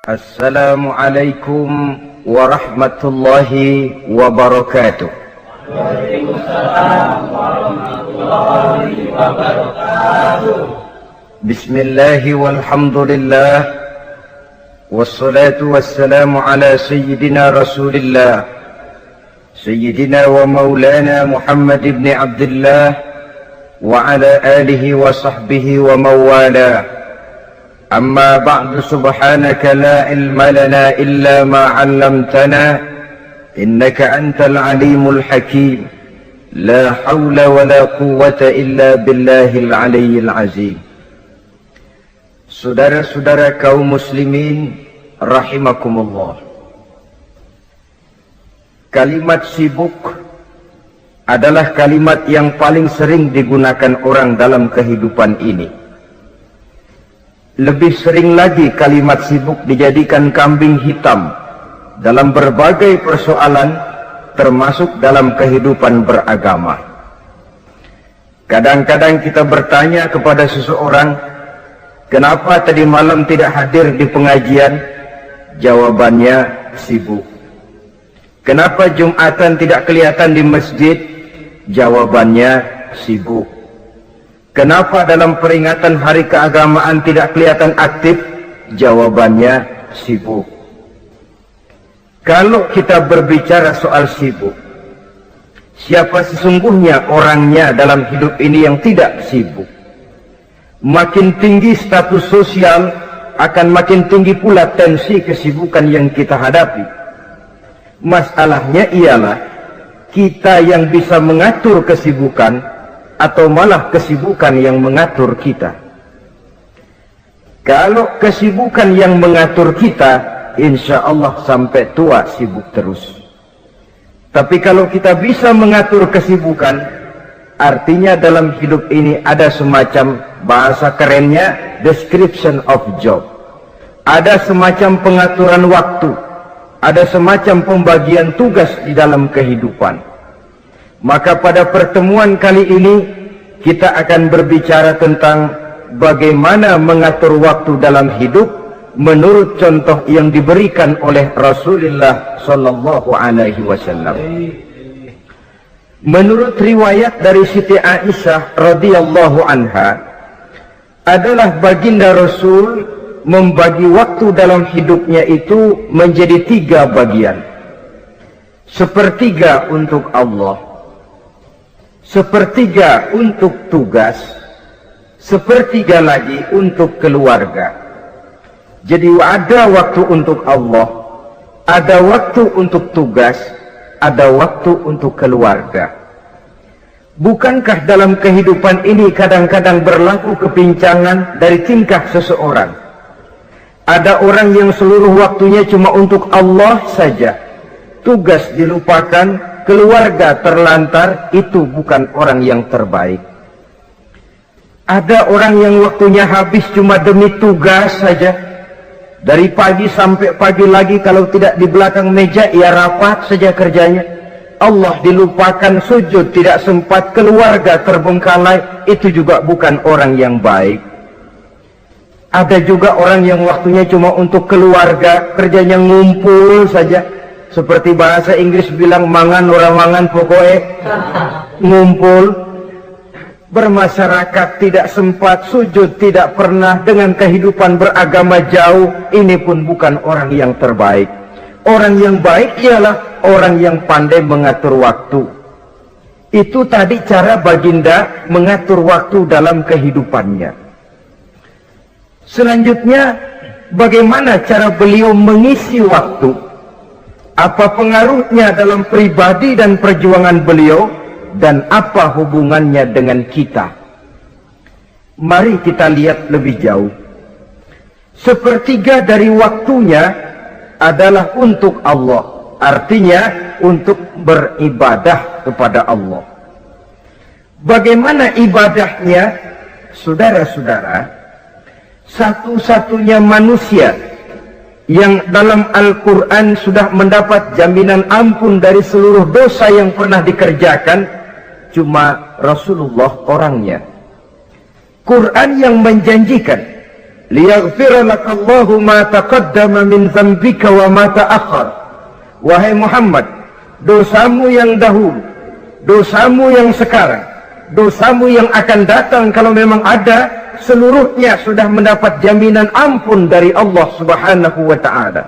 Assalamualaikum warahmatullahi wabarakatuh. Waalaikumsalam warahmatullahi wabarakatuh. Bismillahi walhamdulillah, wassalatu wassalamu ala sayyidina rasulillah, sayyidina wa maulana Muhammad ibn Abdullah wa ala alihi wa sahbihi wa mawala. أما بعد سبحانك لا علم لنا إلا ما علمتنا إنك أنت العليم الحكيم لا حول ولا قوة إلا بالله العلي العظيم. Saudara-saudara kaum muslimin rahimakumullah, kalimat sibuk adalah kalimat yang paling sering digunakan orang dalam kehidupan ini. Lebih sering lagi kalimat sibuk dijadikan kambing hitam dalam berbagai persoalan, termasuk dalam kehidupan beragama. Kadang-kadang kita bertanya kepada seseorang, kenapa tadi malam tidak hadir di pengajian? Jawabannya, sibuk. Kenapa Jumatan tidak kelihatan di masjid? Jawabannya, sibuk. Kenapa dalam peringatan hari keagamaan tidak kelihatan aktif? Jawabannya, sibuk. Kalau kita berbicara soal sibuk, siapa sesungguhnya orangnya dalam hidup ini yang tidak sibuk? Makin tinggi status sosial, akan makin tinggi pula tensi kesibukan yang kita hadapi. Masalahnya ialah kita yang bisa mengatur kesibukan atau malah kesibukan yang mengatur kita. Kalau kesibukan yang mengatur kita, insya Allah sampai tua sibuk terus. Tapi kalau kita bisa mengatur kesibukan, artinya dalam hidup ini ada semacam, bahasa kerennya, description of job. Ada semacam pengaturan waktu, ada semacam pembagian tugas di dalam kehidupan. Maka pada pertemuan kali ini kita akan berbicara tentang bagaimana mengatur waktu dalam hidup menurut contoh yang diberikan oleh Rasulullah sallallahu alaihi wasallam. Menurut riwayat dari Siti Aisyah radhiyallahu anha, adalah baginda Rasul membagi waktu dalam hidupnya itu menjadi 3 bagian. Sepertiga untuk Allah, sepertiga untuk tugas, sepertiga lagi untuk keluarga. Jadi ada waktu untuk Allah, ada waktu untuk tugas, ada waktu untuk keluarga. Bukankah dalam kehidupan ini kadang-kadang berlaku kepincangan dari tingkah seseorang? Ada orang yang seluruh waktunya cuma untuk Allah saja, tugas dilupakan, keluarga terlantar. Itu bukan orang yang terbaik. Ada orang yang waktunya habis cuma demi tugas saja, dari pagi sampai pagi lagi, kalau tidak di belakang meja ia rapat saja kerjanya. Allah dilupakan, sujud tidak sempat, keluarga terbengkalai. Itu juga bukan orang yang baik. Ada juga orang yang waktunya cuma untuk keluarga, kerjanya ngumpul saja. Seperti bahasa Inggris bilang, mangan orang mangan pokoknya ngumpul. Bermasyarakat tidak sempat, sujud tidak pernah, dengan kehidupan beragama jauh. Ini pun bukan orang yang terbaik. Orang yang baik ialah orang yang pandai mengatur waktu. Itu tadi cara baginda mengatur waktu dalam kehidupannya. Selanjutnya, bagaimana cara beliau mengisi waktu? Apa pengaruhnya dalam pribadi dan perjuangan beliau, dan apa hubungannya dengan kita? Mari kita lihat lebih jauh. Sepertiga dari waktunya adalah untuk Allah, artinya untuk beribadah kepada Allah. Bagaimana ibadahnya? Saudara-saudara, satu-satunya manusia yang dalam Al-Quran sudah mendapat jaminan ampun dari seluruh dosa yang pernah dikerjakan, cuma Rasulullah orangnya. Quran yang menjanjikan liyaghfira lakallahu ma taqaddama min dzambika wa ma ta'akhkhar. Wahai Muhammad, dosamu yang dahulu, dosamu yang sekarang, dosamu yang akan datang kalau memang ada, seluruhnya sudah mendapat jaminan ampun dari Allah Subhanahu wa ta'ala.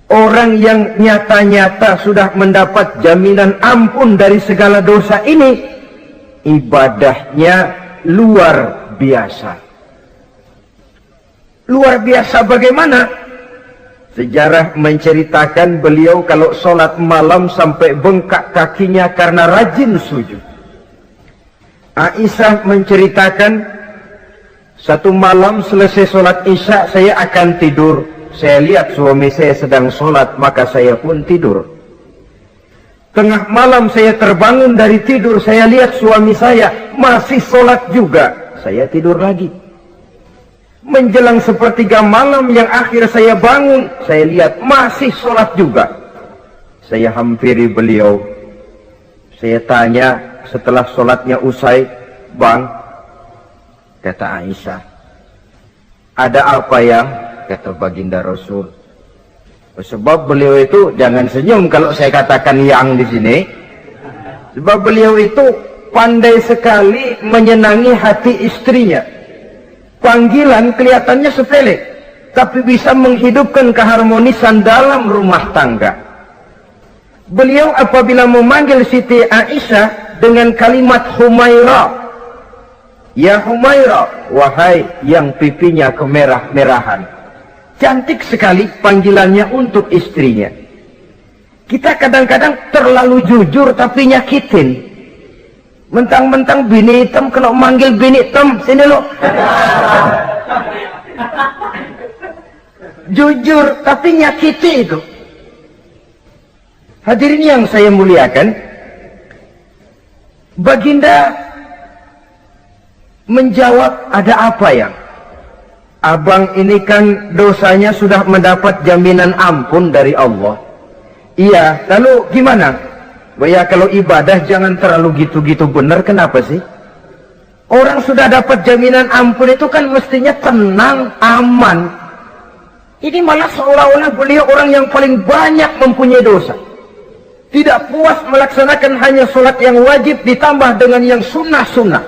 Orang yang nyata-nyata sudah mendapat jaminan ampun dari segala dosa ini, ibadahnya luar biasa. Luar biasa bagaimana? Sejarah menceritakan beliau kalau sholat malam sampai bengkak kakinya karena rajin sujud. Aisyah menceritakan, satu malam selesai sholat isya saya akan tidur. Saya lihat suami saya sedang sholat, maka saya pun tidur. Tengah malam saya terbangun dari tidur, saya lihat suami saya masih sholat juga. Saya tidur lagi. Menjelang sepertiga malam yang akhir saya bangun, saya lihat masih sholat juga. Saya hampiri beliau. Saya tanya setelah sholatnya usai, "Bang," kata Aisyah, "ada apa ya?" Kata baginda Rasul. Sebab beliau itu, jangan senyum kalau saya katakan yang di sini. Sebab beliau itu pandai sekali menyenangi hati istrinya. Panggilan kelihatannya sepele, tapi bisa menghidupkan keharmonisan dalam rumah tangga. Beliau apabila memanggil Siti Aisyah dengan kalimat Humaira, "Ya Humaira," wahai yang pipinya kemerah-merahan. Cantik sekali panggilannya untuk istrinya. Kita kadang-kadang terlalu jujur tapi nyakitin. Mentang-mentang bini hitam, kalau manggil bini hitam, sini lo. Jujur tapi nyakiti itu. Hadirin yang saya muliakan, baginda menjawab, "Ada apa ya? Abang ini kan dosanya sudah mendapat jaminan ampun dari Allah." "Iya, lalu gimana?" "Ya kalau ibadah jangan terlalu gitu-gitu benar." "Kenapa sih?" Orang sudah dapat jaminan ampun itu kan mestinya tenang, aman. Ini malah seolah-olah beliau orang yang paling banyak mempunyai dosa. Tidak puas melaksanakan hanya sholat yang wajib ditambah dengan yang sunnah-sunnah.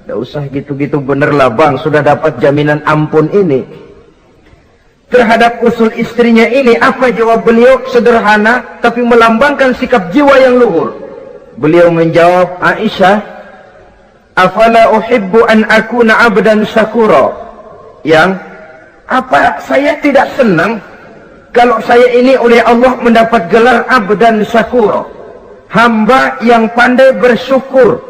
"Tidak usah gitu-gitu bener lah bang, sudah dapat jaminan ampun ini." Terhadap usul istrinya ini, apa jawab beliau? Sederhana, tapi melambangkan sikap jiwa yang luhur. Beliau menjawab, "Aisyah, afala uhibbu an akuna abdan syakura." Yang, apa saya tidak senang kalau saya ini oleh Allah mendapat gelar abdan syakura, hamba yang pandai bersyukur,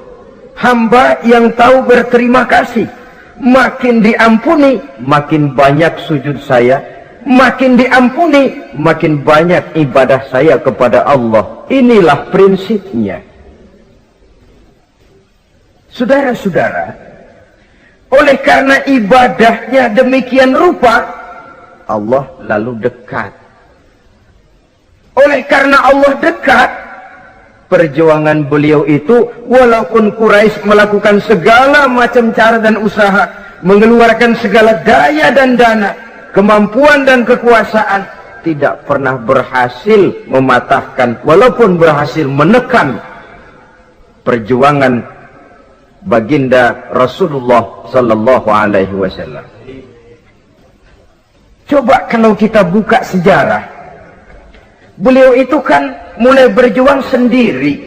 hamba yang tahu berterima kasih. Makin diampuni, makin banyak sujud saya. Makin diampuni, makin banyak ibadah saya kepada Allah. Inilah prinsipnya. Saudara-saudara, oleh karena ibadahnya demikian rupa, Allah lalu dekat. Oleh karena Allah dekat, perjuangan beliau itu, walaupun Quraisy melakukan segala macam cara dan usaha, mengeluarkan segala daya dan dana, kemampuan dan kekuasaan, tidak pernah berhasil mematahkan, walaupun berhasil menekan perjuangan baginda Rasulullah sallallahu alaihi wasallam. Coba kalau kita buka sejarah, beliau itu kan mulai berjuang sendiri,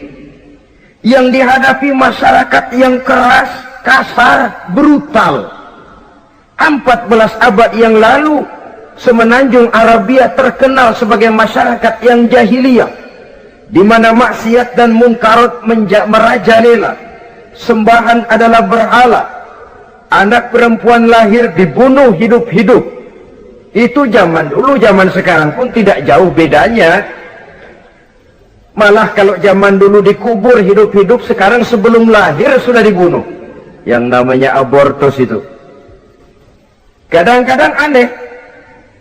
yang dihadapi masyarakat yang keras, kasar, brutal. 14 abad yang lalu, semenanjung Arabia terkenal sebagai masyarakat yang jahiliyah, di mana maksiat dan munkarat merajalela. Sembahan adalah berhala. Anak perempuan lahir dibunuh hidup-hidup. Itu zaman dulu, zaman sekarang pun tidak jauh bedanya. Malah kalau zaman dulu dikubur hidup-hidup, sekarang sebelum lahir sudah dibunuh. Yang namanya abortus itu. Kadang-kadang aneh,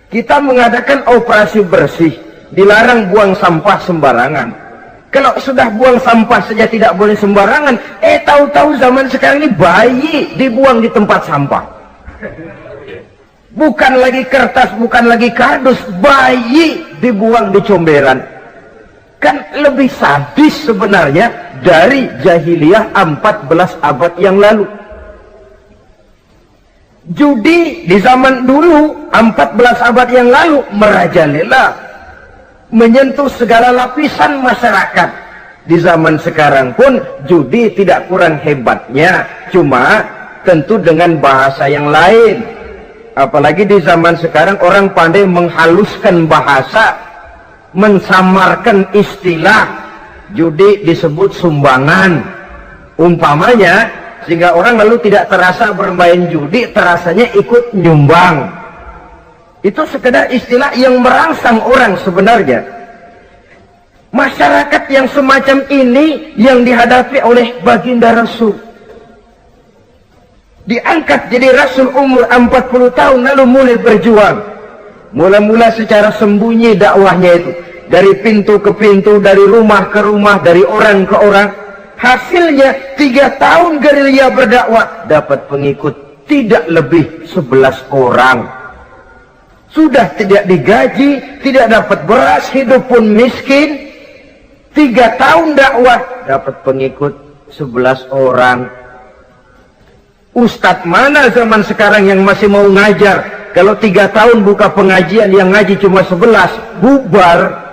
kita mengadakan operasi bersih, dilarang buang sampah sembarangan. Kalau sudah buang sampah saja tidak boleh sembarangan, tahu-tahu zaman sekarang ini bayi dibuang di tempat sampah. Bukan lagi kertas, bukan lagi kardus, bayi dibuang di comberan. Kan lebih sadis sebenarnya dari jahiliyah 14 abad yang lalu. Judi di zaman dulu 14 abad yang lalu merajalela, menyentuh segala lapisan masyarakat. Di zaman sekarang pun judi tidak kurang hebatnya, cuma tentu dengan bahasa yang lain. Apalagi di zaman sekarang orang pandai menghaluskan bahasa, mensamarkan istilah. Judi disebut sumbangan umpamanya, sehingga orang lalu tidak terasa bermain judi, terasanya ikut nyumbang. Itu sekedar istilah yang merangsang orang sebenarnya. Masyarakat yang semacam ini yang dihadapi oleh baginda Rasul. Diangkat jadi Rasul umur 40 tahun lalu mulai berjuang. Mula-mula secara sembunyi dakwahnya itu. Dari pintu ke pintu, dari rumah ke rumah, dari orang ke orang. Hasilnya 3 tahun gerilya berdakwah, dapat pengikut tidak lebih 11 orang. Sudah tidak digaji, tidak dapat beras, hidup pun miskin. 3 tahun dakwah, dapat pengikut 11 orang. Ustadz mana zaman sekarang yang masih mau ngajar? Kalau 3 tahun buka pengajian, yang ngaji cuma 11, bubar.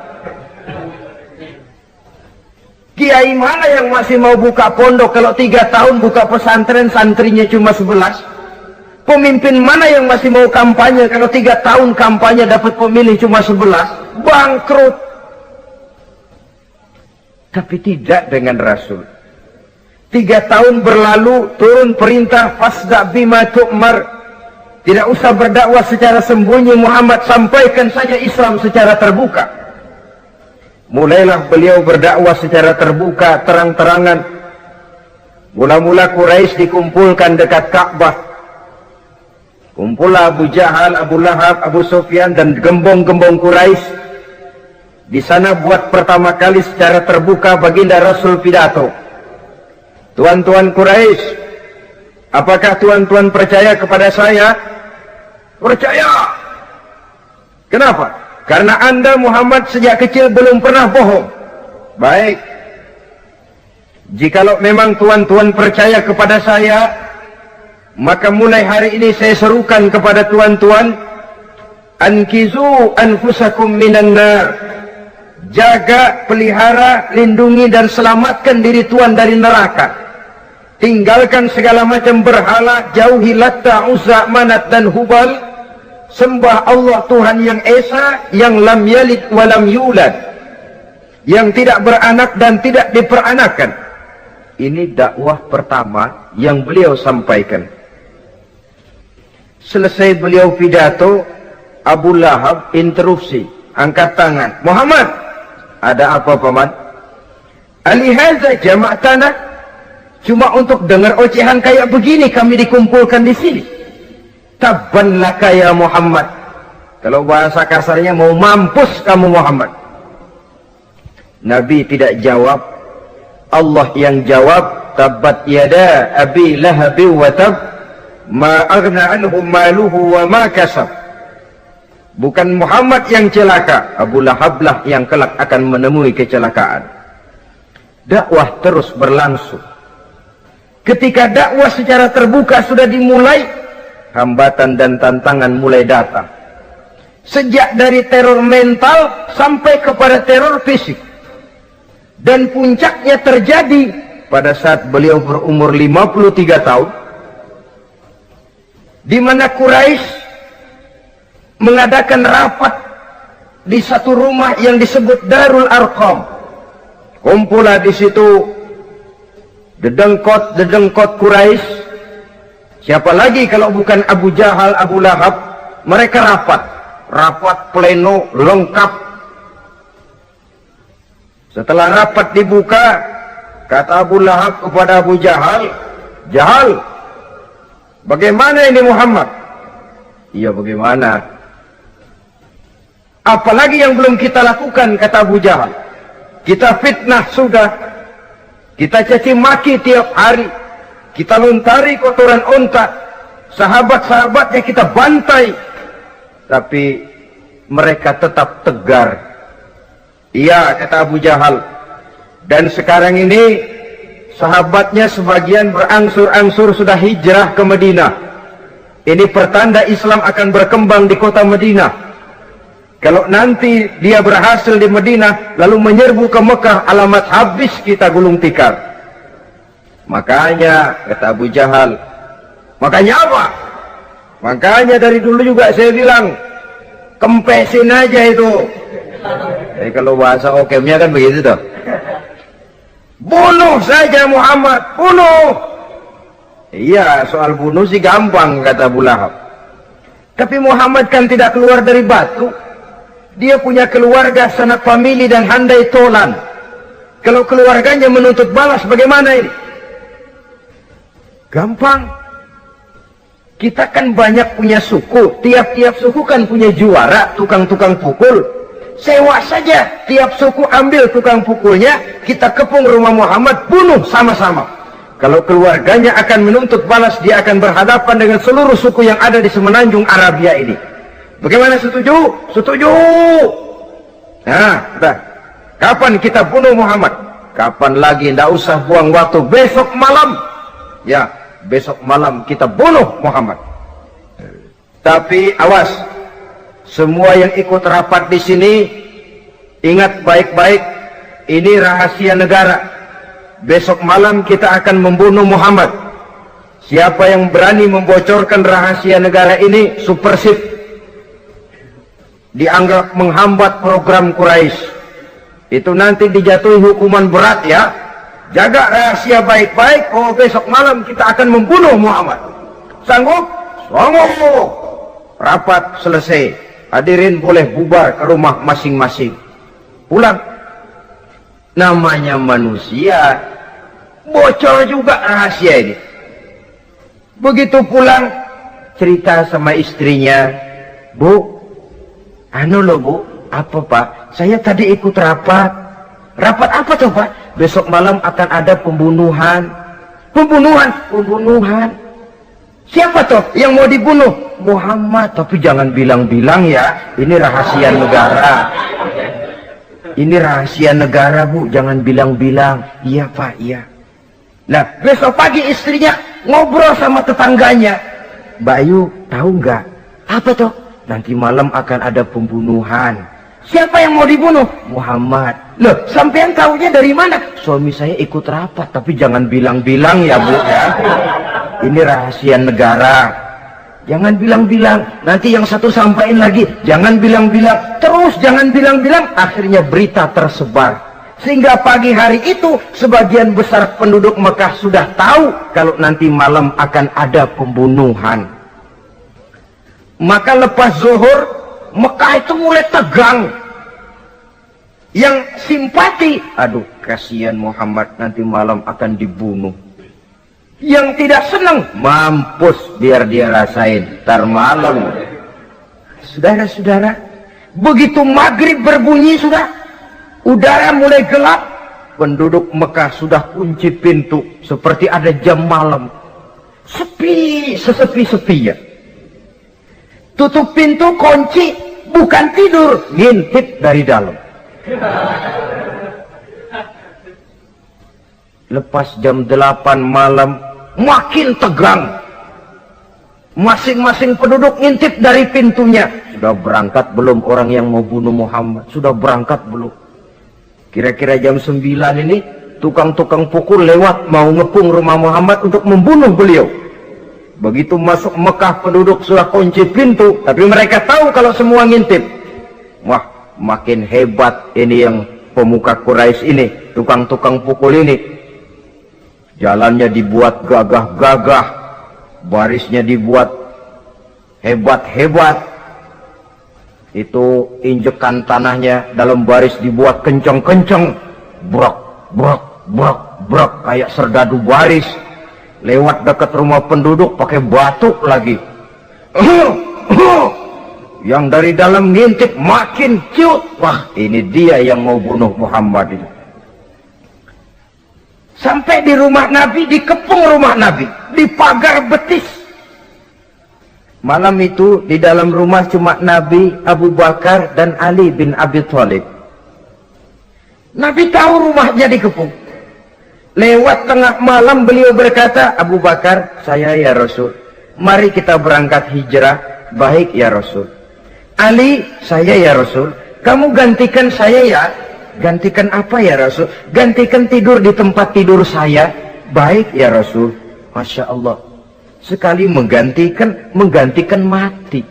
Kiai mana yang masih mau buka pondok? Kalau 3 tahun buka pesantren, santrinya cuma 11. Pemimpin mana yang masih mau kampanye? Kalau 3 tahun kampanye dapat pemilih cuma 11. Bangkrut. Tapi tidak dengan Rasul. 3 tahun berlalu, turun perintah fasda bima tu'mar. Tidak usah berdakwah secara sembunyi, Muhammad, sampaikan saja Islam secara terbuka. Mulailah beliau berdakwah secara terbuka, terang-terangan. Mula-mula Quraisy dikumpulkan dekat Ka'bah. Kumpullah Abu Jahal, Abu Lahab, Abu Sufyan dan gembong-gembong Quraisy. Di sana buat pertama kali secara terbuka baginda Rasul pidato. Tuan-tuan Quraisy, apakah tuan-tuan percaya kepada saya? Percaya. Kenapa? Karena Anda Muhammad sejak kecil belum pernah bohong. Baik. Jikalau memang tuan-tuan percaya kepada saya, maka mulai hari ini saya serukan kepada tuan-tuan, ankizu anfusakum minan nar. Jaga, pelihara, lindungi dan selamatkan diri tuan dari neraka. Tinggalkan segala macam berhala, jauhi Latta, Uzza, Manat dan Hubal. Sembah Allah Tuhan yang Esa, yang lam yalid wa lam yulad, yang tidak beranak dan tidak diperanakan. Ini dakwah pertama yang beliau sampaikan. Selesai beliau pidato, Abu Lahab interupsi, angkat tangan. Muhammad, ada apa paman? Alihaza jama'tana? Cuma untuk dengar ocehan kayak begini kami dikumpulkan di sini. Tabban laka ya Muhammad. Kalau bahasa kasarnya, mau mampus kamu Muhammad. Nabi tidak jawab, Allah yang jawab. Tabbat yada abi lahabi wa tab, ma aghna anhu maluhu wa ma kasab. Bukan Muhammad yang celaka, Abu Lahab lah yang kelak akan menemui kecelakaan. Dakwah terus berlangsung. Ketika dakwah secara terbuka sudah dimulai, hambatan dan tantangan mulai datang. Sejak dari teror mental sampai kepada teror fisik. Dan puncaknya terjadi pada saat beliau berumur 53 tahun. Di mana Quraisy mengadakan rapat di satu rumah yang disebut Darul Arqam. Kumpulah di situ dedengkot Quraisy. Siapa lagi kalau bukan Abu Jahal, Abu Lahab. Mereka rapat pleno lengkap. Setelah rapat dibuka, kata Abu Lahab kepada Abu Jahal, Jahal, bagaimana ini Muhammad? Iya, bagaimana? Apalagi yang belum kita lakukan, kata Abu Jahal. Kita fitnah sudah, kita caci maki tiap hari, kita lontari kotoran unta, sahabat-sahabatnya kita bantai, tapi mereka tetap tegar. Iya, kata Abu Jahal. Dan sekarang ini sahabatnya sebagian berangsur-angsur sudah hijrah ke Madinah. Ini pertanda Islam akan berkembang di kota Madinah. Kalau nanti dia berhasil di Madinah lalu menyerbu ke Mekah, alamat habis kita gulung tikar. Makanya kata Abu Jahal, makanya apa? Makanya dari dulu juga saya bilang, kempesin aja itu. Jadi kalau bahasa okemnya kan begitu toh. Bunuh saja Muhammad, bunuh. Iya, soal bunuh sih gampang kata Abu Lahab. Tapi Muhammad kan tidak keluar dari batu. Dia punya keluarga, sanak famili dan handai tolan. Kalau keluarganya menuntut balas bagaimana ini? Gampang. Kita kan banyak punya suku. Tiap-tiap suku kan punya juara, tukang-tukang pukul. Sewa saja. Tiap suku ambil tukang pukulnya. Kita kepung rumah Muhammad, bunuh sama-sama. Kalau keluarganya akan menuntut balas, dia akan berhadapan dengan seluruh suku yang ada di semenanjung Arabia ini. Bagaimana, setuju? Setuju. Nah, udah. Kapan kita bunuh Muhammad? Kapan lagi? Tidak usah buang waktu. Besok malam. Ya, besok malam kita bunuh Muhammad. Tapi awas, semua yang ikut rapat di sini, ingat baik-baik, ini rahasia negara. Besok malam kita akan membunuh Muhammad. Siapa yang berani membocorkan rahasia negara ini, supersip, dianggap menghambat program Quraisy. Itu nanti dijatuhi hukuman berat ya. Jaga rahasia baik-baik. Oh, besok malam kita akan membunuh Muhammad. Sanggup? Sanggup. Rapat selesai. Hadirin boleh bubar ke rumah masing-masing. Pulang. Namanya manusia, bocor juga rahasia ini. Begitu pulang, cerita sama istrinya, Bu, anu loh Bu, apa Pak? Saya tadi ikut rapat. Rapat apa tuh Pak? Besok malam akan ada pembunuhan. Pembunuhan? Pembunuhan. Siapa tuh yang mau dibunuh? Muhammad. Tapi jangan bilang-bilang ya, ini rahasia negara. Ini rahasia negara Bu, jangan bilang-bilang. Iya Pak, iya. Nah, besok pagi istrinya ngobrol sama tetangganya. Mbak Ayu, tahu nggak? Apa tuh? Nanti malam akan ada pembunuhan. Siapa yang mau dibunuh? Muhammad. Loh, sampean tahunya dari mana? Suami saya ikut rapat, tapi jangan bilang-bilang ya Bu ya. Ini rahasia negara. Jangan bilang-bilang. Nanti yang satu sampaikan lagi, jangan bilang-bilang. Terus jangan bilang-bilang, akhirnya berita tersebar. Sehingga pagi hari itu sebagian besar penduduk Mekah sudah tahu kalau nanti malam akan ada pembunuhan. Maka lepas zuhur, Mekah itu mulai tegang. Yang simpati, aduh kasihan Muhammad nanti malam akan dibunuh. Yang tidak senang, mampus biar dia rasain ntar malam. Saudara-saudara, begitu maghrib berbunyi sudah, udara mulai gelap. Penduduk Mekah sudah kunci pintu seperti ada jam malam. Sepi, sesepi-sepinya. Tutup pintu, kunci, bukan tidur, ngintip dari dalam. Lepas jam 8 malam, makin tegang. Masing-masing penduduk ngintip dari pintunya. Sudah berangkat belum orang yang mau bunuh Muhammad? Sudah berangkat belum? Kira-kira jam 9 ini, tukang-tukang pukul lewat mau ngepung rumah Muhammad untuk membunuh beliau. Begitu masuk Mekah, penduduk sudah kunci pintu, tapi mereka tahu kalau semua ngintip. Wah, makin hebat ini yang pemuka Quraisy ini, tukang-tukang pukul ini. Jalannya dibuat gagah-gagah, barisnya dibuat hebat-hebat. Itu injekan tanahnya dalam baris dibuat kenceng-kenceng, brok, brok, brok, brok, kayak serdadu baris. Lewat dekat rumah penduduk pakai batuk lagi. Yang dari dalam ngintip makin ciut. Wah, ini dia yang mau bunuh Muhammad itu. Sampai di rumah Nabi, dikepung rumah Nabi, di pagar betis. Malam itu di dalam rumah cuma Nabi, Abu Bakar, dan Ali bin Abi Thalib. Nabi tahu rumahnya dikepung. Lewat tengah malam beliau berkata, Abu Bakar, saya ya Rasul. Mari kita berangkat hijrah. Baik ya Rasul. Ali, saya ya Rasul. Kamu gantikan saya ya. Gantikan apa ya Rasul? Gantikan tidur di tempat tidur saya. Baik ya Rasul. Masya Allah. Sekali menggantikan mati.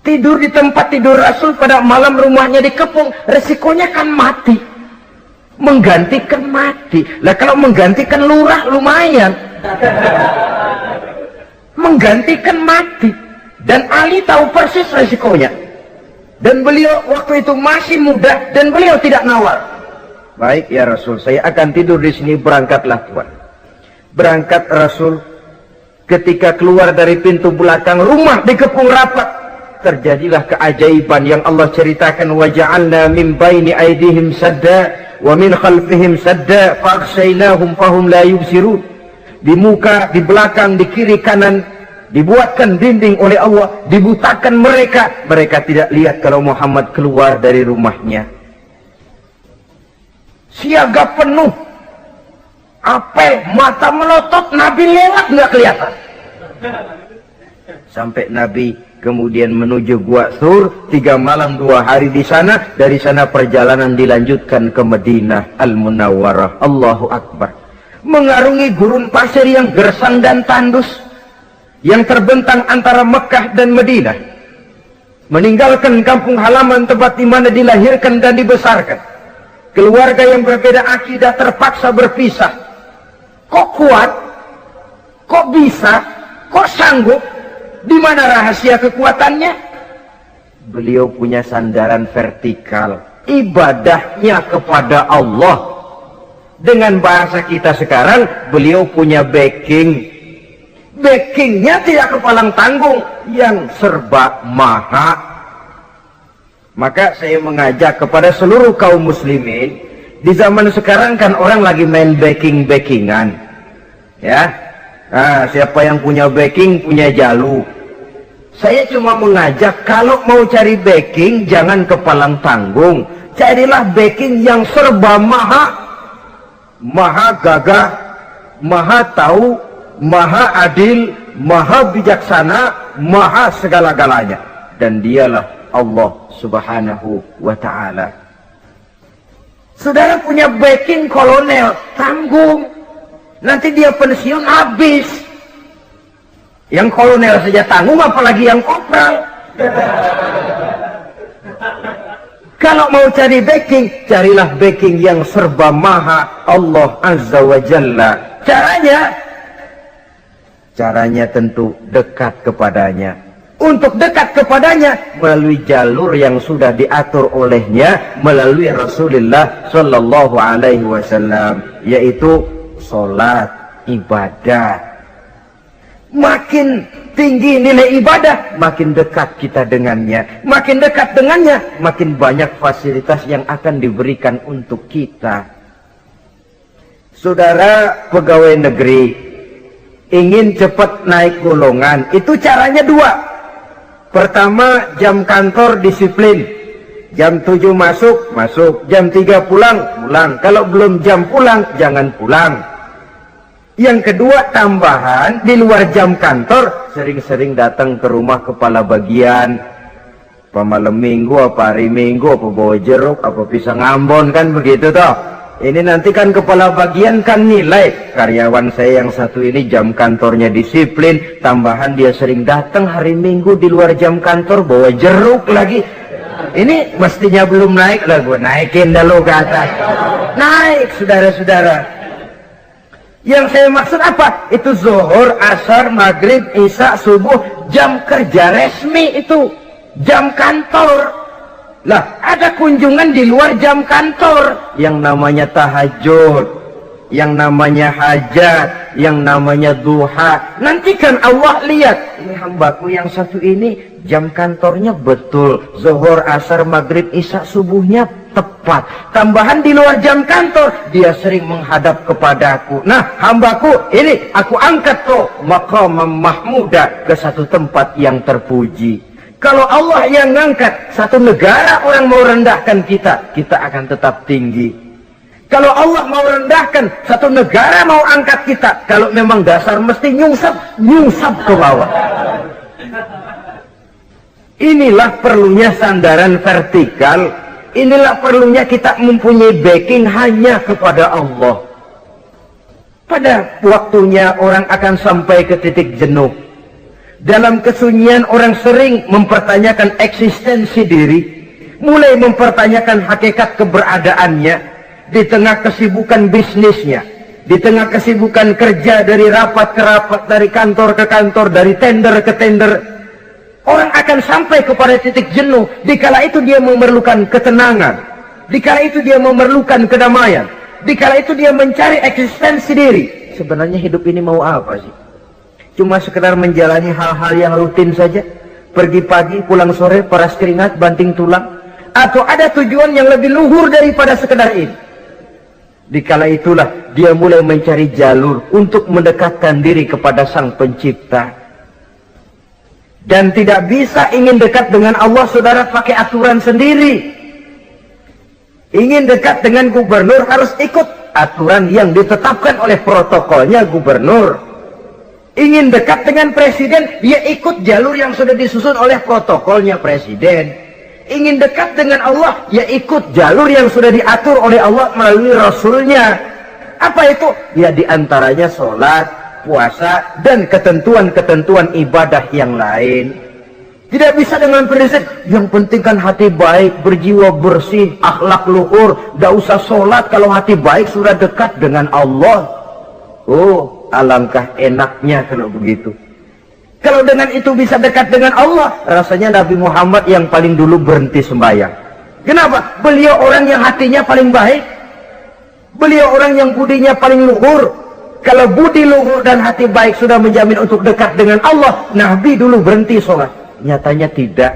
Tidur di tempat tidur Rasul pada malam rumahnya dikepung, resikonya kan mati. Menggantikan mati. Lah kalau menggantikan lurah lumayan. Menggantikan mati. Dan Ali tahu persis resikonya. Dan beliau waktu itu masih muda dan beliau tidak nawar. Baik ya Rasul, saya akan tidur di sini, berangkatlah Tuhan. Berangkat Rasul. Ketika keluar dari pintu belakang rumah dikepung rapat, terjadilah keajaiban yang Allah ceritakan. Wa ja'alna min baini aydihim sadda wa min khalfihim sadda faghshaynahum fahum la yubsirun. Di muka, di belakang, di kiri kanan dibuatkan dinding oleh Allah, dibutakan mereka. Mereka tidak lihat kalau Muhammad keluar dari rumahnya. Siaga penuh, apel, mata melotot, Nabi lewat nggak kelihatan. Sampai Nabi kemudian menuju Gua Thur, 3 malam 2 hari di sana. Dari sana perjalanan dilanjutkan ke Madinah Al-Munawwarah. Allahu Akbar. Mengarungi gurun pasir yang gersang dan tandus, yang terbentang antara Mekah dan Madinah. Meninggalkan kampung halaman tempat di mana dilahirkan dan dibesarkan. Keluarga yang berbeda akidah terpaksa berpisah. Kok kuat? Kok bisa? Kok sanggup? Di mana rahasia kekuatannya? Beliau punya sandaran vertikal. Ibadahnya kepada Allah. Dengan bahasa kita sekarang, beliau punya backing. Backingnya tidak kepalang tanggung, yang serba maha. Maka saya mengajak kepada seluruh kaum muslimin, di zaman sekarang kan orang lagi main backing-backingan, ya. Nah, siapa yang punya backing punya jalu. Saya cuma mengajak, kalau mau cari backing jangan kepalang tanggung, carilah backing yang serba maha, maha gagah, maha tahu, maha adil, maha bijaksana, maha segala-galanya. Dan dialah Allah subhanahu wa ta'ala. Saudara punya backing kolonel, tanggung. Nanti dia pensiun habis. Yang kolonel saja tanggung, apalagi yang kopral. Kalau mau cari backing, carilah backing yang serba maha, Allah azza wa jalla. Caranya tentu dekat kepadanya. Untuk dekat kepadanya melalui jalur yang sudah diatur olehnya, melalui Rasulullah Shallallahu Alaihi Wasallam, yaitu sholat, ibadah. Makin tinggi nilai ibadah, makin dekat kita dengannya. Makin dekat dengannya, makin banyak fasilitas yang akan diberikan untuk kita. Saudara pegawai negeri ingin cepat naik golongan, itu caranya 2. Pertama, jam kantor disiplin. Jam 7 masuk, jam 3 pulang. Kalau belum jam pulang, jangan pulang. Yang kedua, tambahan, di luar jam kantor, sering-sering datang ke rumah kepala bagian. Apa malam minggu, apa hari minggu, apa bawa jeruk, apa pisang Ambon, kan begitu toh. Ini nanti kan kepala bagian kan nilai, karyawan saya yang satu ini jam kantornya disiplin, tambahan dia sering datang hari Minggu di luar jam kantor bawa jeruk lagi. Ini mestinya belum naik lah, gue naikin dulu ke atas. Naik saudara-saudara. Yang saya maksud apa? Itu zuhur, asar, maghrib, isya, subuh, jam kerja resmi itu, jam kantor. Lah, ada kunjungan di luar jam kantor yang namanya tahajud. yang namanya hajat, yang namanya duha. Nanti kan Allah lihat, ini hambaku yang satu ini jam kantornya betul, zuhur, asar, maghrib, isya, subuhnya tepat. Tambahan di luar jam kantor, dia sering menghadap kepadaku. Nah, hambaku ini aku angkat tuh maqam mahmuda ke satu tempat yang terpuji. Kalau Allah yang ngangkat, satu negara orang mau rendahkan kita, kita akan tetap tinggi. Kalau Allah mau rendahkan, satu negara mau angkat kita, kalau memang dasar mesti nyungsap ke bawah. Inilah perlunya sandaran vertikal, inilah perlunya kita mempunyai backing hanya kepada Allah. Pada waktunya orang akan sampai ke titik jenuh. Dalam kesunyian orang sering mempertanyakan eksistensi diri, mulai mempertanyakan hakikat keberadaannya. Di tengah kesibukan bisnisnya, di tengah kesibukan kerja dari rapat ke rapat, dari kantor ke kantor, dari tender ke tender, orang akan sampai kepada titik jenuh. Dikala itu dia memerlukan ketenangan, dikala itu dia memerlukan kedamaian, dikala itu dia mencari eksistensi diri. Sebenarnya hidup ini mau apa sih? Cuma sekedar menjalani hal-hal yang rutin saja, pergi pagi pulang sore, paras keringat banting tulang, atau ada tujuan yang lebih luhur daripada sekedar ini? Dikala itulah dia mulai mencari jalur untuk mendekatkan diri kepada Sang Pencipta. Dan tidak bisa ingin dekat dengan Allah, saudara, pakai aturan sendiri. Ingin dekat dengan gubernur harus ikut aturan yang ditetapkan oleh protokolnya gubernur. Ingin dekat dengan presiden, dia ikut jalur yang sudah disusun oleh protokolnya presiden. Ingin dekat dengan Allah, ya ikut jalur yang sudah diatur oleh Allah melalui Rasulnya. Apa itu? Ya diantaranya sholat, puasa, dan ketentuan-ketentuan ibadah yang lain. Tidak bisa dengan prinsip, yang penting kan hati baik, berjiwa bersih, akhlak luhur, tidak usah sholat kalau hati baik sudah dekat dengan Allah. Oh, alangkah enaknya kalau begitu. Kalau dengan itu bisa dekat dengan Allah, rasanya Nabi Muhammad yang paling dulu berhenti sembahyang. Kenapa? Beliau orang yang hatinya paling baik. Beliau orang yang budinya paling luhur. Kalau budi luhur dan hati baik sudah menjamin untuk dekat dengan Allah, Nabi dulu berhenti sholat. Nyatanya tidak.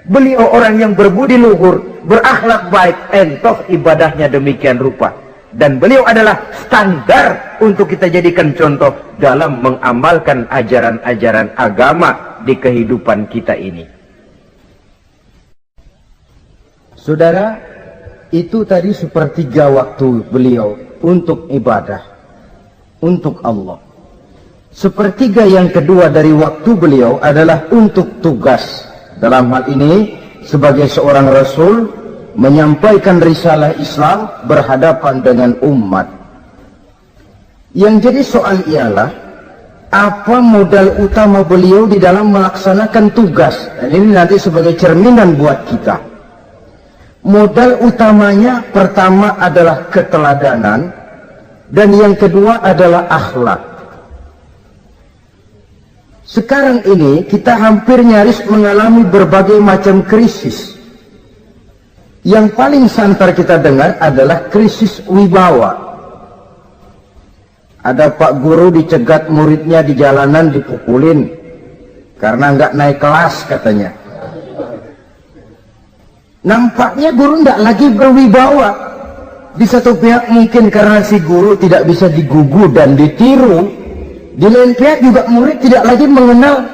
Beliau orang yang berbudi luhur, berakhlak baik, entoh ibadahnya demikian rupa. Dan beliau adalah standar untuk kita jadikan contoh dalam mengamalkan ajaran-ajaran agama di kehidupan kita ini. Saudara, itu tadi sepertiga waktu beliau untuk ibadah, untuk Allah. Sepertiga yang kedua dari waktu beliau adalah untuk tugas. Dalam hal ini, sebagai seorang Rasul, menyampaikan risalah Islam berhadapan dengan umat. Yang jadi soal ialah, apa modal utama beliau di dalam melaksanakan tugas? Dan ini nanti sebagai cerminan buat kita. Modal utamanya pertama adalah keteladanan, dan yang kedua adalah akhlak. Sekarang ini kita hampir nyaris mengalami berbagai macam krisis. Yang paling santer kita dengar adalah krisis wibawa. Ada pak guru dicegat muridnya di jalanan, dipukulin karena nggak naik kelas katanya. Nampaknya guru nggak lagi berwibawa. Di satu pihak mungkin karena si guru tidak bisa digugu dan ditiru. Di lain pihak juga murid tidak lagi mengenal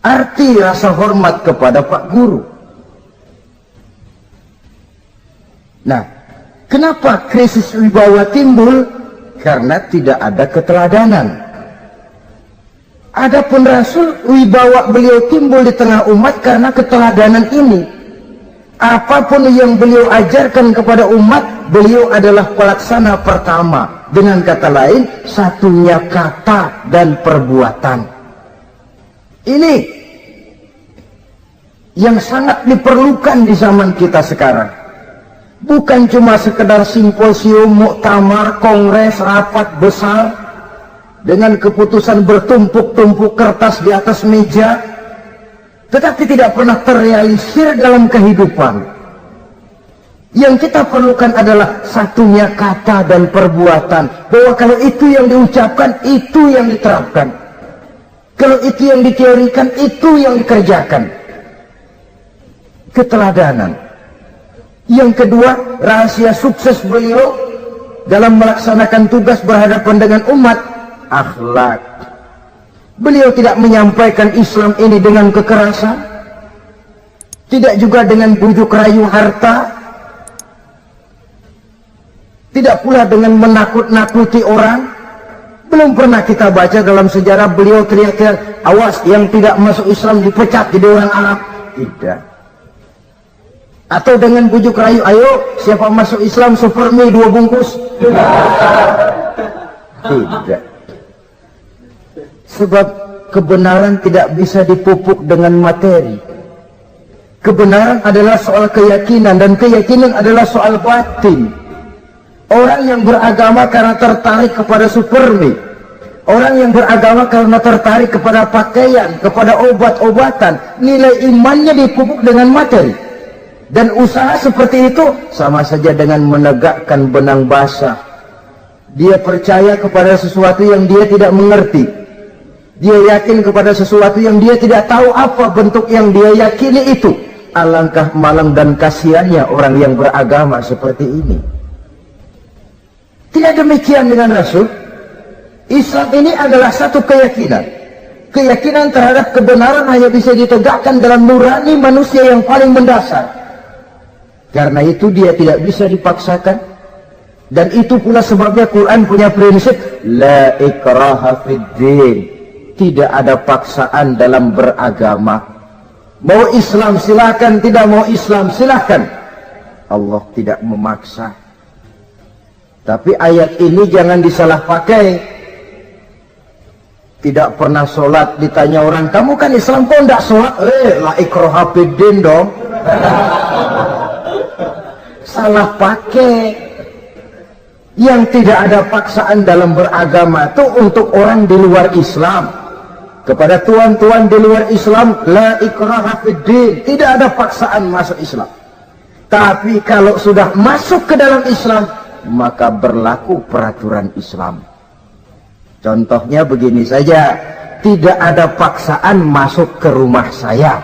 arti rasa hormat kepada pak guru. Nah, kenapa krisis wibawa timbul? Karena tidak ada keteladanan. Adapun Rasul, wibawa beliau timbul di tengah umat karena keteladanan ini. Apapun yang beliau ajarkan kepada umat, beliau adalah pelaksana pertama. Dengan kata lain, satunya kata dan perbuatan. Ini yang sangat diperlukan di zaman kita sekarang. Bukan cuma sekedar simposium, muktamar, kongres, rapat besar dengan keputusan bertumpuk-tumpuk kertas di atas meja, tetapi tidak pernah terrealisir dalam kehidupan. Yang kita perlukan adalah satunya kata dan perbuatan. Bahwa kalau itu yang diucapkan, itu yang diterapkan. Kalau itu yang diteorikan, itu yang dikerjakan. Keteladanan. Yang kedua, rahasia sukses beliau dalam melaksanakan tugas berhadapan dengan umat, akhlak. Beliau tidak menyampaikan Islam ini dengan kekerasan, tidak juga dengan bujuk rayu harta, tidak pula dengan menakut-nakuti orang. Belum pernah kita baca dalam sejarah beliau teriak-teriak, awas yang tidak masuk Islam dipecat jadi orang Arab. Tidak. Atau dengan bujuk rayu, ayo siapa masuk Islam super mie 2 bungkus. Tidak. Sebab kebenaran tidak bisa dipupuk dengan materi. Kebenaran adalah soal keyakinan, dan keyakinan adalah soal batin. Orang yang beragama karena tertarik kepada supermi, orang yang beragama karena tertarik kepada pakaian, kepada obat-obatan, nilai imannya dipupuk dengan materi. Dan usaha seperti itu sama saja dengan menegakkan benang basah. Dia percaya kepada sesuatu yang dia tidak mengerti. Dia yakin kepada sesuatu yang dia tidak tahu apa bentuk yang dia yakini itu. Alangkah malang dan kasihannya orang yang beragama seperti ini. Tidak demikian dengan Rasul. Islam ini adalah satu keyakinan. Keyakinan terhadap kebenaran hanya bisa ditegakkan dalam nurani manusia yang paling mendasar. Karena itu dia tidak bisa dipaksakan. Dan itu pula sebabnya Quran punya prinsip la ikraha fid din. Tidak ada paksaan dalam beragama. Mau Islam silakan, tidak mau Islam silakan. Allah tidak memaksa. Tapi ayat ini jangan disalah pakai. Tidak pernah sholat, ditanya orang, kamu kan Islam kok tidak sholat? La ikraha fid din dong. Salah pakai. Yang tidak ada paksaan dalam beragama itu untuk orang di luar Islam. Kepada tuan-tuan di luar Islam, la ikraha fid din, tidak ada paksaan masuk Islam. Tapi kalau sudah masuk ke dalam Islam, maka berlaku peraturan Islam. Contohnya begini saja, tidak ada paksaan masuk ke rumah saya.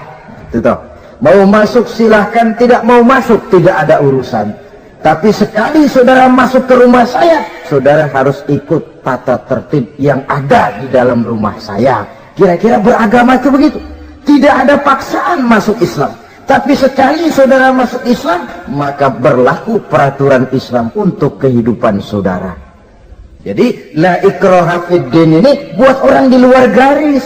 Itu toh. Mau masuk silahkan, tidak mau masuk tidak ada urusan. Tapi sekali saudara masuk ke rumah saya, saudara harus ikut tata tertib yang ada di dalam rumah saya. Kira-kira beragama itu begitu. Tidak ada paksaan masuk Islam. Tapi sekali saudara masuk Islam, maka berlaku peraturan Islam untuk kehidupan saudara. Jadi la ikraha fid din ini buat orang di luar garis.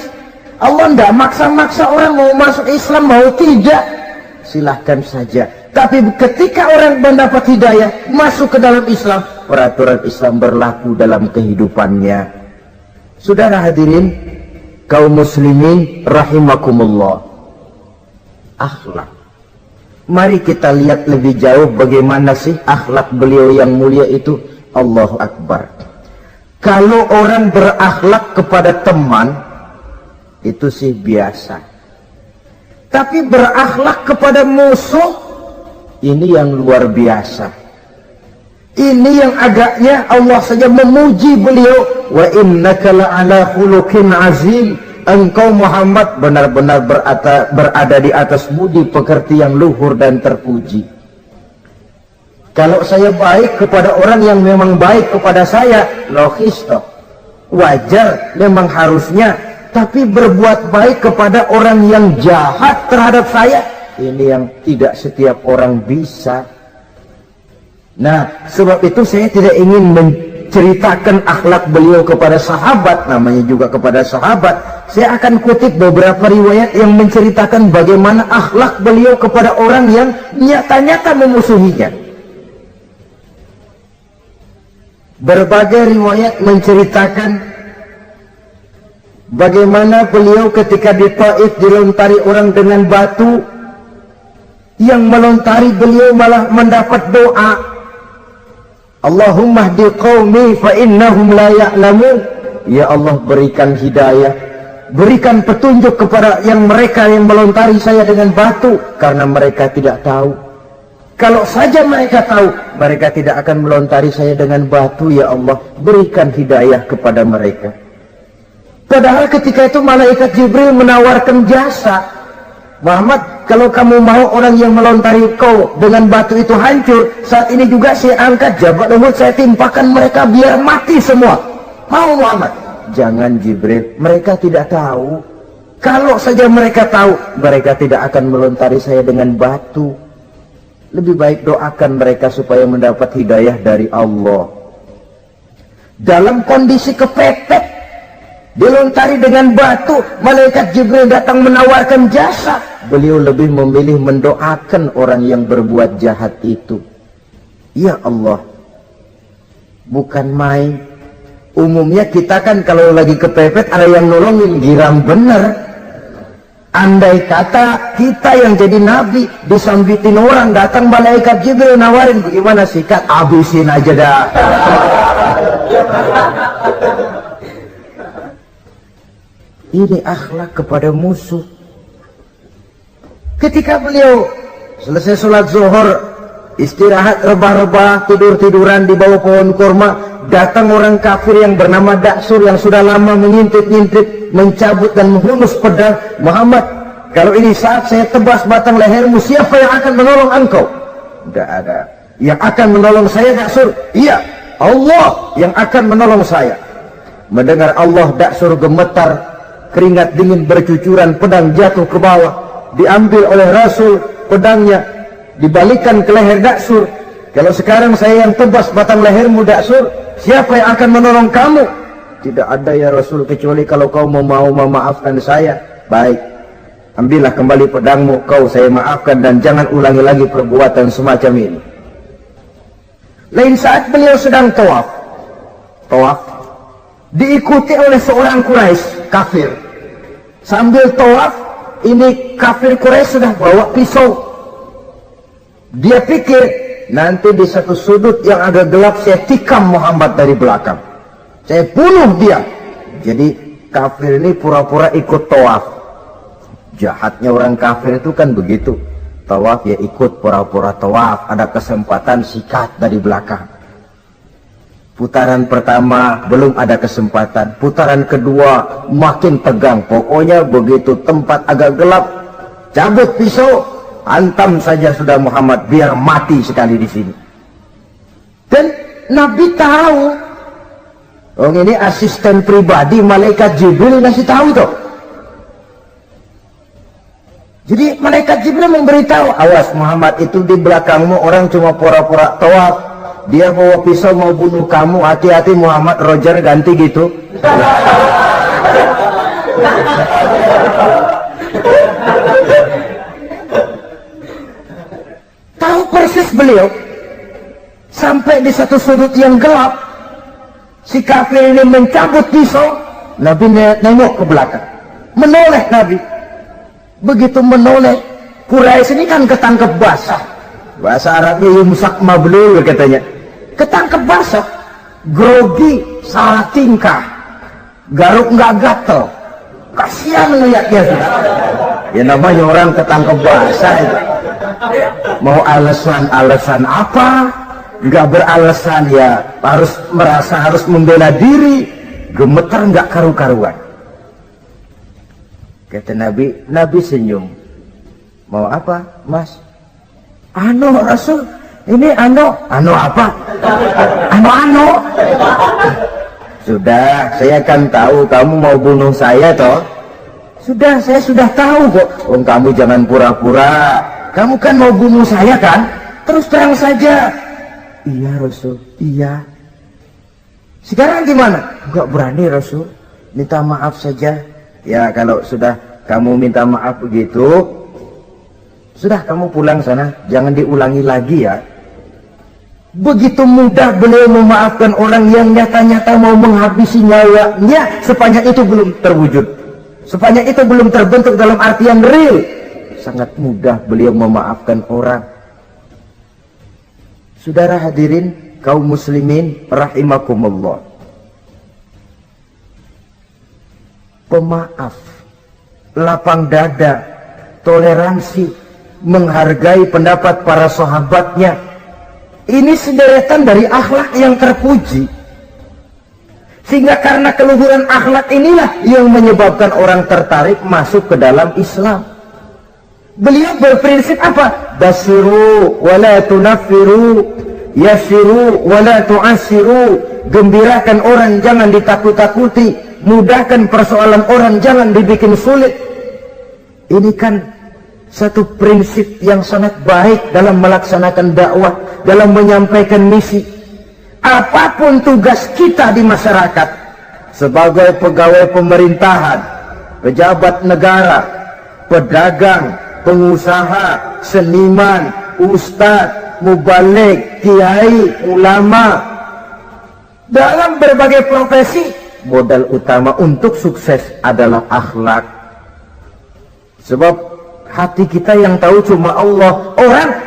Allah tidak maksa-maksa orang mau masuk Islam mau tidak, silahkan saja. Tapi ketika orang mendapat hidayah masuk ke dalam Islam, peraturan Islam berlaku dalam kehidupannya. Saudara hadirin kaum muslimin rahimakumullah. Akhlak. Mari kita lihat lebih jauh bagaimana sih akhlak beliau yang mulia itu. Allahu Akbar. Kalau orang berakhlak kepada teman, itu sih biasa. Tapi berakhlak kepada musuh, ini yang luar biasa. Ini yang agaknya Allah saja memuji beliau. Wa innaka la'ala khuluqin azim. Engkau Muhammad benar-benar berada di atas budi pekerti yang luhur dan terpuji. Kalau saya baik kepada orang yang memang baik kepada saya, logis toh, wajar, memang harusnya. Tapi berbuat baik kepada orang yang jahat terhadap saya, ini yang tidak setiap orang bisa. Nah, sebab itu saya tidak ingin menceritakan akhlak beliau kepada sahabat, namanya juga kepada sahabat. Saya akan kutip beberapa riwayat yang menceritakan bagaimana akhlak beliau kepada orang yang nyata-nyata memusuhinya. Berbagai riwayat menceritakan bagaimana beliau ketika di Taif dilontari orang dengan batu, yang melontari beliau malah mendapat doa, Allahumma hdi qaumi fa innahum la ya'lamun. Ya Allah, berikan hidayah, berikan petunjuk kepada yang mereka yang melontari saya dengan batu, karena mereka tidak tahu. Kalau saja mereka tahu, mereka tidak akan melontari saya dengan batu. Ya Allah, berikan hidayah kepada mereka. Padahal ketika itu malaikat Jibril menawarkan jasa. Muhammad, kalau kamu mau orang yang melontari kau dengan batu itu hancur, saat ini juga saya angkat jabat Uhud, saya timpakan mereka biar mati semua. Mau Muhammad? Jangan Jibril, mereka tidak tahu. Kalau saja mereka tahu, mereka tidak akan melontari saya dengan batu. Lebih baik doakan mereka supaya mendapat hidayah dari Allah. Dalam kondisi kepepet, dilontari dengan batu, malaikat Jibril datang menawarkan jasa. Beliau lebih memilih mendoakan orang yang berbuat jahat itu. Ya Allah, bukan main. Umumnya kita kan kalau lagi kepepet ada yang nolongin, girang bener. Andai kata kita yang jadi nabi disambitin orang, datang malaikat Jibril nawarin, bagaimana sikat? Habisin aja dah. Ini akhlak kepada musuh. Ketika beliau selesai sholat zuhur, istirahat rebah-rebah, tidur-tiduran di bawah pohon kurma, datang orang kafir yang bernama Daksur yang sudah lama mengintip-ngintip, mencabut dan menghunus pedang. Muhammad, kalau ini saat saya tebas batang lehermu, siapa yang akan menolong engkau? Tidak ada. Yang akan menolong saya Daksur? Iya, Allah yang akan menolong saya. Mendengar Allah, Daksur gemetar, keringat dingin bercucuran, pedang jatuh ke bawah, diambil oleh Rasul pedangnya, dibalikan ke leher Daksur. Kalau sekarang saya yang tebas batang lehermu Daksur, siapa yang akan menolong kamu? Tidak ada ya Rasul, kecuali kalau kau mau memaafkan saya. Baik, ambillah kembali pedangmu, kau saya maafkan dan jangan ulangi lagi perbuatan semacam ini. Lain saat beliau sedang tawaf, diikuti oleh seorang Quraisy kafir. Sambil tawaf, ini kafir Quraisy sudah bawa pisau. Dia pikir nanti di satu sudut yang agak gelap saya tikam Muhammad dari belakang, saya bunuh dia. Jadi kafir ini pura-pura ikut tawaf. Jahatnya orang kafir itu kan begitu, tawaf ya ikut pura-pura tawaf, ada kesempatan sikat dari belakang. Putaran pertama belum ada kesempatan, putaran kedua makin tegang. Pokoknya begitu tempat agak gelap, cabut pisau, hantam saja sudah Muhammad biar mati sekali di sini. Dan Nabi tahu, oh ini asisten pribadi malaikat Jibril ngasih tahu tuh. Jadi malaikat Jibril memberitahu, awas Muhammad, itu di belakangmu orang cuma pura-pura tawaf. Dia bawa pisau mau bunuh kamu, hati-hati Muhammad, Roger ganti gitu. Tahu persis beliau. Sampai di satu sudut yang gelap, si kafir ini mencabut pisau. Nabi nengok ke belakang, menoleh Nabi. Begitu menoleh, Quraisy ini kan ketangkep basah. Bahasa Arabnya yumsak mablul katanya. Ketangkep basah, grogi, salah tingkah, garuk nggak gatel, kasihan ngeliatnya. Ya namanya orang ketangkep basah itu. Mau alasan apa? Nggak beralasan ya, harus merasa harus membela diri, gemetar nggak karu-karuan. Kata Nabi senyum. Mau apa, Mas? Ano Rasul. Ini ano apa? Ano. Sudah, saya kan tahu kamu mau bunuh saya toh. Sudah, saya sudah tahu kok. Kamu jangan pura-pura. Kamu kan mau bunuh saya kan? Terus terang saja. Iya Rasul, iya. Sekarang gimana? Enggak berani Rasul. Minta maaf saja. Ya kalau sudah kamu minta maaf begitu, sudah kamu pulang sana. Jangan diulangi lagi ya. Begitu mudah beliau memaafkan orang yang nyata-nyata mau menghabisi nyawanya, sepanjang itu belum terwujud, sepanjang itu belum terbentuk dalam artian real. Sangat mudah beliau memaafkan orang. Saudara hadirin kaum muslimin rahimakumullah, pemaaf, lapang dada, toleransi, menghargai pendapat para sahabatnya. Ini sederetan dari akhlak yang terpuji. Sehingga karena keluhuran akhlak inilah yang menyebabkan orang tertarik masuk ke dalam Islam. Beliau berprinsip apa? Basiru wala tunaffiru, yasiru wala tu'asiru. Gembirakan orang, jangan ditakut-takuti. Mudahkan persoalan orang, jangan dibikin sulit. Ini kan satu prinsip yang sangat baik dalam melaksanakan dakwah, dalam menyampaikan misi. Apapun tugas kita di masyarakat, sebagai pegawai pemerintahan, pejabat negara, pedagang, pengusaha, seniman, ustadz, mubaligh, kiai, ulama, dalam berbagai profesi, modal utama untuk sukses adalah akhlak. Sebab hati kita yang tahu cuma Allah.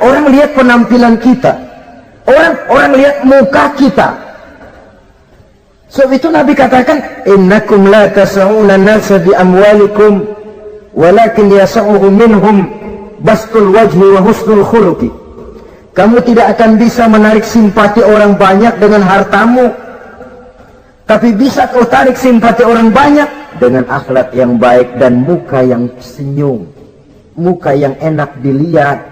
Orang lihat penampilan kita, orang lihat muka kita. Sebab itu Nabi katakan, innakum la tas'una nasa bi amwalikum walakin yas'uhum minhum bastul wajhi wa husnul khuluqi. Kamu tidak akan bisa menarik simpati orang banyak dengan hartamu, tapi bisa kau tarik simpati orang banyak dengan akhlak yang baik dan muka yang senyum, muka yang enak dilihat.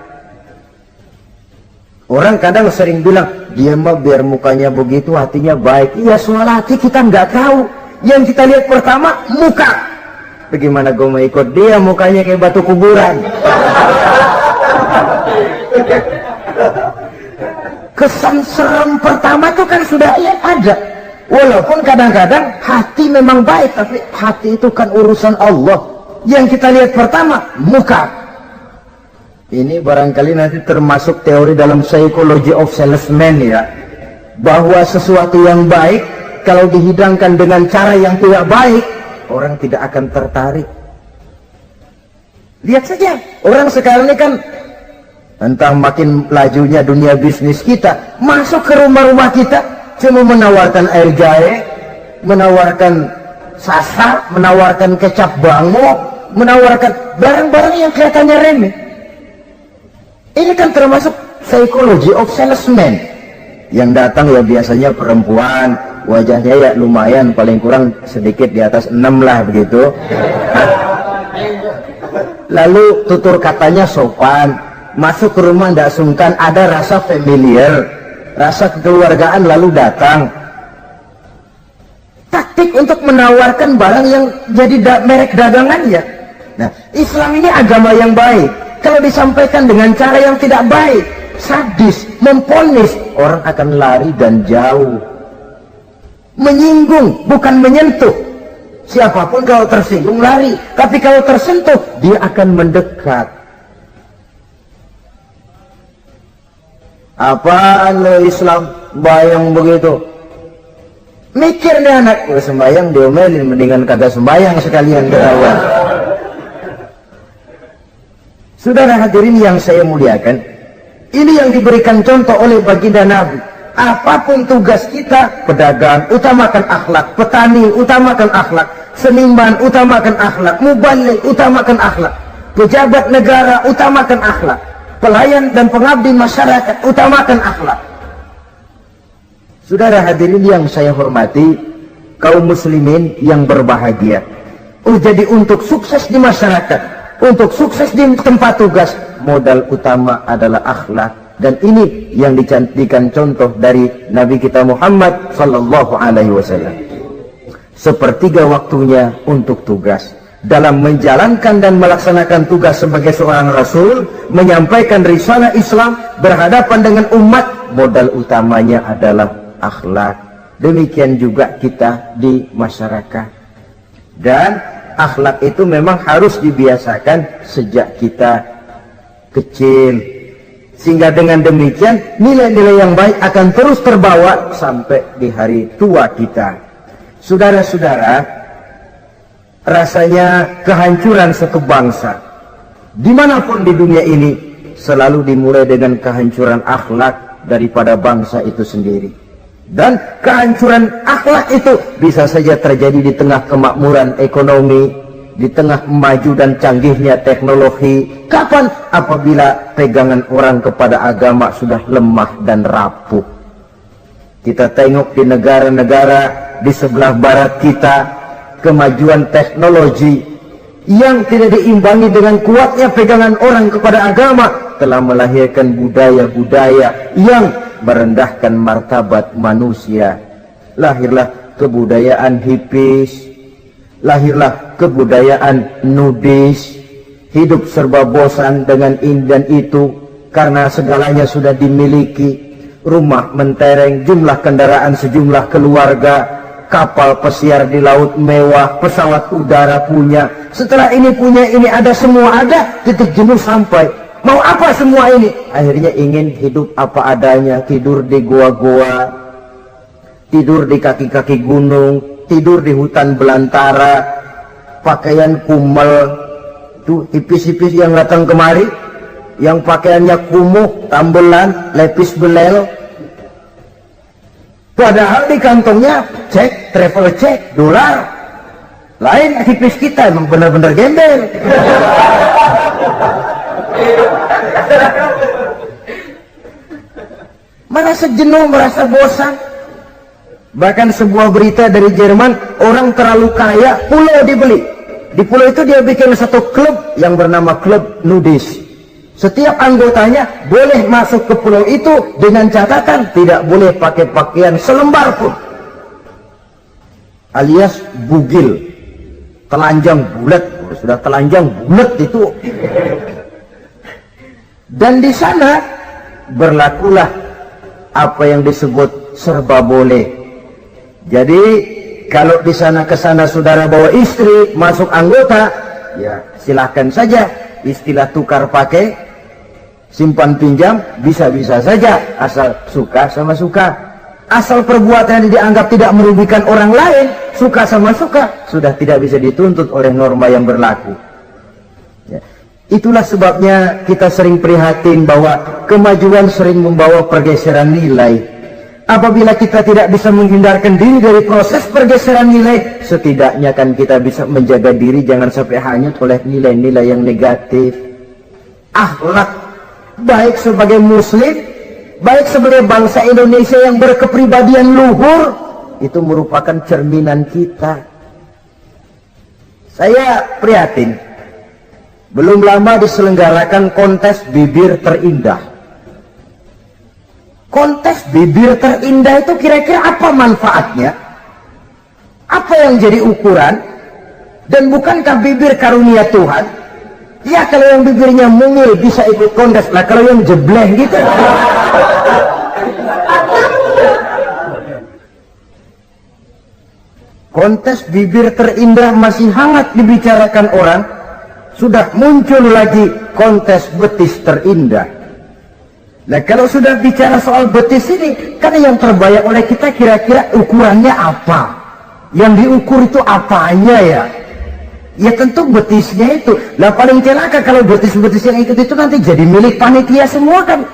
Orang kadang sering bilang, dia mah biar mukanya begitu hatinya baik. Iya, soal hati kita nggak tahu. Yang kita lihat pertama muka. Bagaimana gue mau ikut dia mukanya kayak batu kuburan? Kesan serem pertama itu kan sudah ada. Walaupun kadang-kadang hati memang baik, tapi hati itu kan urusan Allah. Yang kita lihat pertama muka. Ini barangkali nanti termasuk teori dalam psychology of salesman ya, bahwa sesuatu yang baik kalau dihidangkan dengan cara yang tidak baik, orang tidak akan tertarik. Lihat saja, orang sekarang ini kan entah makin lajunya dunia bisnis kita, masuk ke rumah-rumah kita cuma menawarkan air jahe, menawarkan sasa, menawarkan kecap bango, menawarkan barang-barang yang kelihatannya remeh. Ini kan termasuk psychology of salesman. Yang datang ya biasanya perempuan, wajahnya ya lumayan, paling kurang sedikit di atas 6 lah begitu. Lalu tutur katanya sopan, masuk ke rumah tidak sungkan, ada rasa familiar, rasa kekeluargaan, lalu datang. Taktik untuk menawarkan barang yang jadi merek dagangannya. Nah, Islam ini agama yang baik. Kalau disampaikan dengan cara yang tidak baik, sadis, memponis, orang akan lari dan jauh. Menyinggung, bukan menyentuh. Siapapun kalau tersinggung lari, tapi kalau tersentuh, dia akan mendekat. Apaan lo Islam bayang begitu? Mikir nih anak, sembayang diomelin, mendingan kagak sembayang sekalian ketahuan. Saudara hadirin yang saya muliakan, ini yang diberikan contoh oleh baginda Nabi. Apapun tugas kita, pedagang, utamakan akhlak, petani, utamakan akhlak, seniman, utamakan akhlak, mubaligh, utamakan akhlak, pejabat negara, utamakan akhlak, pelayan dan pengabdi masyarakat, utamakan akhlak. Saudara hadirin yang saya hormati, kaum muslimin yang berbahagia, jadi untuk sukses di masyarakat, untuk sukses di tempat tugas, modal utama adalah akhlak. Dan ini yang dijadikan contoh dari Nabi kita Muhammad sallallahu alaihi wasallam. Sepertiga waktunya untuk tugas. Dalam menjalankan dan melaksanakan tugas sebagai seorang rasul, menyampaikan risalah Islam, berhadapan dengan umat, modal utamanya adalah akhlak. Demikian juga kita di masyarakat. Dan akhlak itu memang harus dibiasakan sejak kita kecil, sehingga dengan demikian nilai-nilai yang baik akan terus terbawa sampai di hari tua kita. Saudara-saudara, rasanya kehancuran satu bangsa dimanapun di dunia ini selalu dimulai dengan kehancuran akhlak daripada bangsa itu sendiri. Dan kehancuran akhlak itu bisa saja terjadi di tengah kemakmuran ekonomi, di tengah maju dan canggihnya teknologi. Kapan? Apabila pegangan orang kepada agama sudah lemah dan rapuh. Kita tengok di negara-negara di sebelah barat kita, kemajuan teknologi yang tidak diimbangi dengan kuatnya pegangan orang kepada agama telah melahirkan budaya-budaya yang merendahkan martabat manusia. Lahirlah kebudayaan hippies, lahirlah kebudayaan nudis, hidup serba bosan dengan ini dan itu karena segalanya sudah dimiliki. Rumah mentereng, jumlah kendaraan sejumlah keluarga, kapal pesiar di laut mewah, pesawat udara punya. Setelah ini punya, ini ada, semua ada, titik jenuh sampai. Mau apa semua ini? Akhirnya ingin hidup apa adanya, tidur di goa-goa, tidur di kaki-kaki gunung, tidur di hutan belantara, pakaian kumel. Tuh hipis-hipis yang datang kemari, yang pakaiannya kumuh, tambelan, lepis belel. Padahal di kantongnya cek, travel cek, dolar. Lain hipis kita, emang benar-benar gembel. Merasa jenuh, merasa bosan. Bahkan sebuah berita dari Jerman, orang terlalu kaya, pulau dibeli. Di pulau itu dia bikin satu klub yang bernama klub nudis. Setiap anggotanya boleh masuk ke pulau itu dengan catatan tidak boleh pakai pakaian selembar pun, alias bugil, telanjang bulat. Sudah telanjang bulat itu. Dan di sana berlakulah apa yang disebut serba boleh. Jadi kalau di sana ke sana saudara bawa istri masuk anggota, ya silahkan saja. Istilah tukar pakai, simpan pinjam, bisa-bisa saja, asal suka sama suka. Asal perbuatannya dianggap tidak merugikan orang lain, suka sama suka, sudah tidak bisa dituntut oleh norma yang berlaku. Ya. Itulah sebabnya kita sering prihatin bahwa kemajuan sering membawa pergeseran nilai. Apabila kita tidak bisa menghindarkan diri dari proses pergeseran nilai, setidaknya kan kita bisa menjaga diri jangan sampai hanyut oleh nilai-nilai yang negatif. Akhlak, baik sebagai muslim, baik sebagai bangsa Indonesia yang berkepribadian luhur, itu merupakan cerminan kita. Saya prihatin, belum lama diselenggarakan kontes bibir terindah. Kontes bibir terindah itu kira-kira apa manfaatnya? Apa yang jadi ukuran? Dan bukankah bibir karunia Tuhan? Ya kalau yang bibirnya mungil bisa ikut kontes lah, kalau yang jebleh gitu. Kontes bibir terindah masih hangat dibicarakan orang, sudah muncul lagi kontes betis terindah. Nah kalau sudah bicara soal betis ini, kan yang terbayang oleh kita kira-kira ukurannya apa? Yang diukur itu apanya ya? Ya tentu betisnya itu. Nah paling celaka kalau betis-betis yang ikut itu nanti jadi milik panitia semua kan.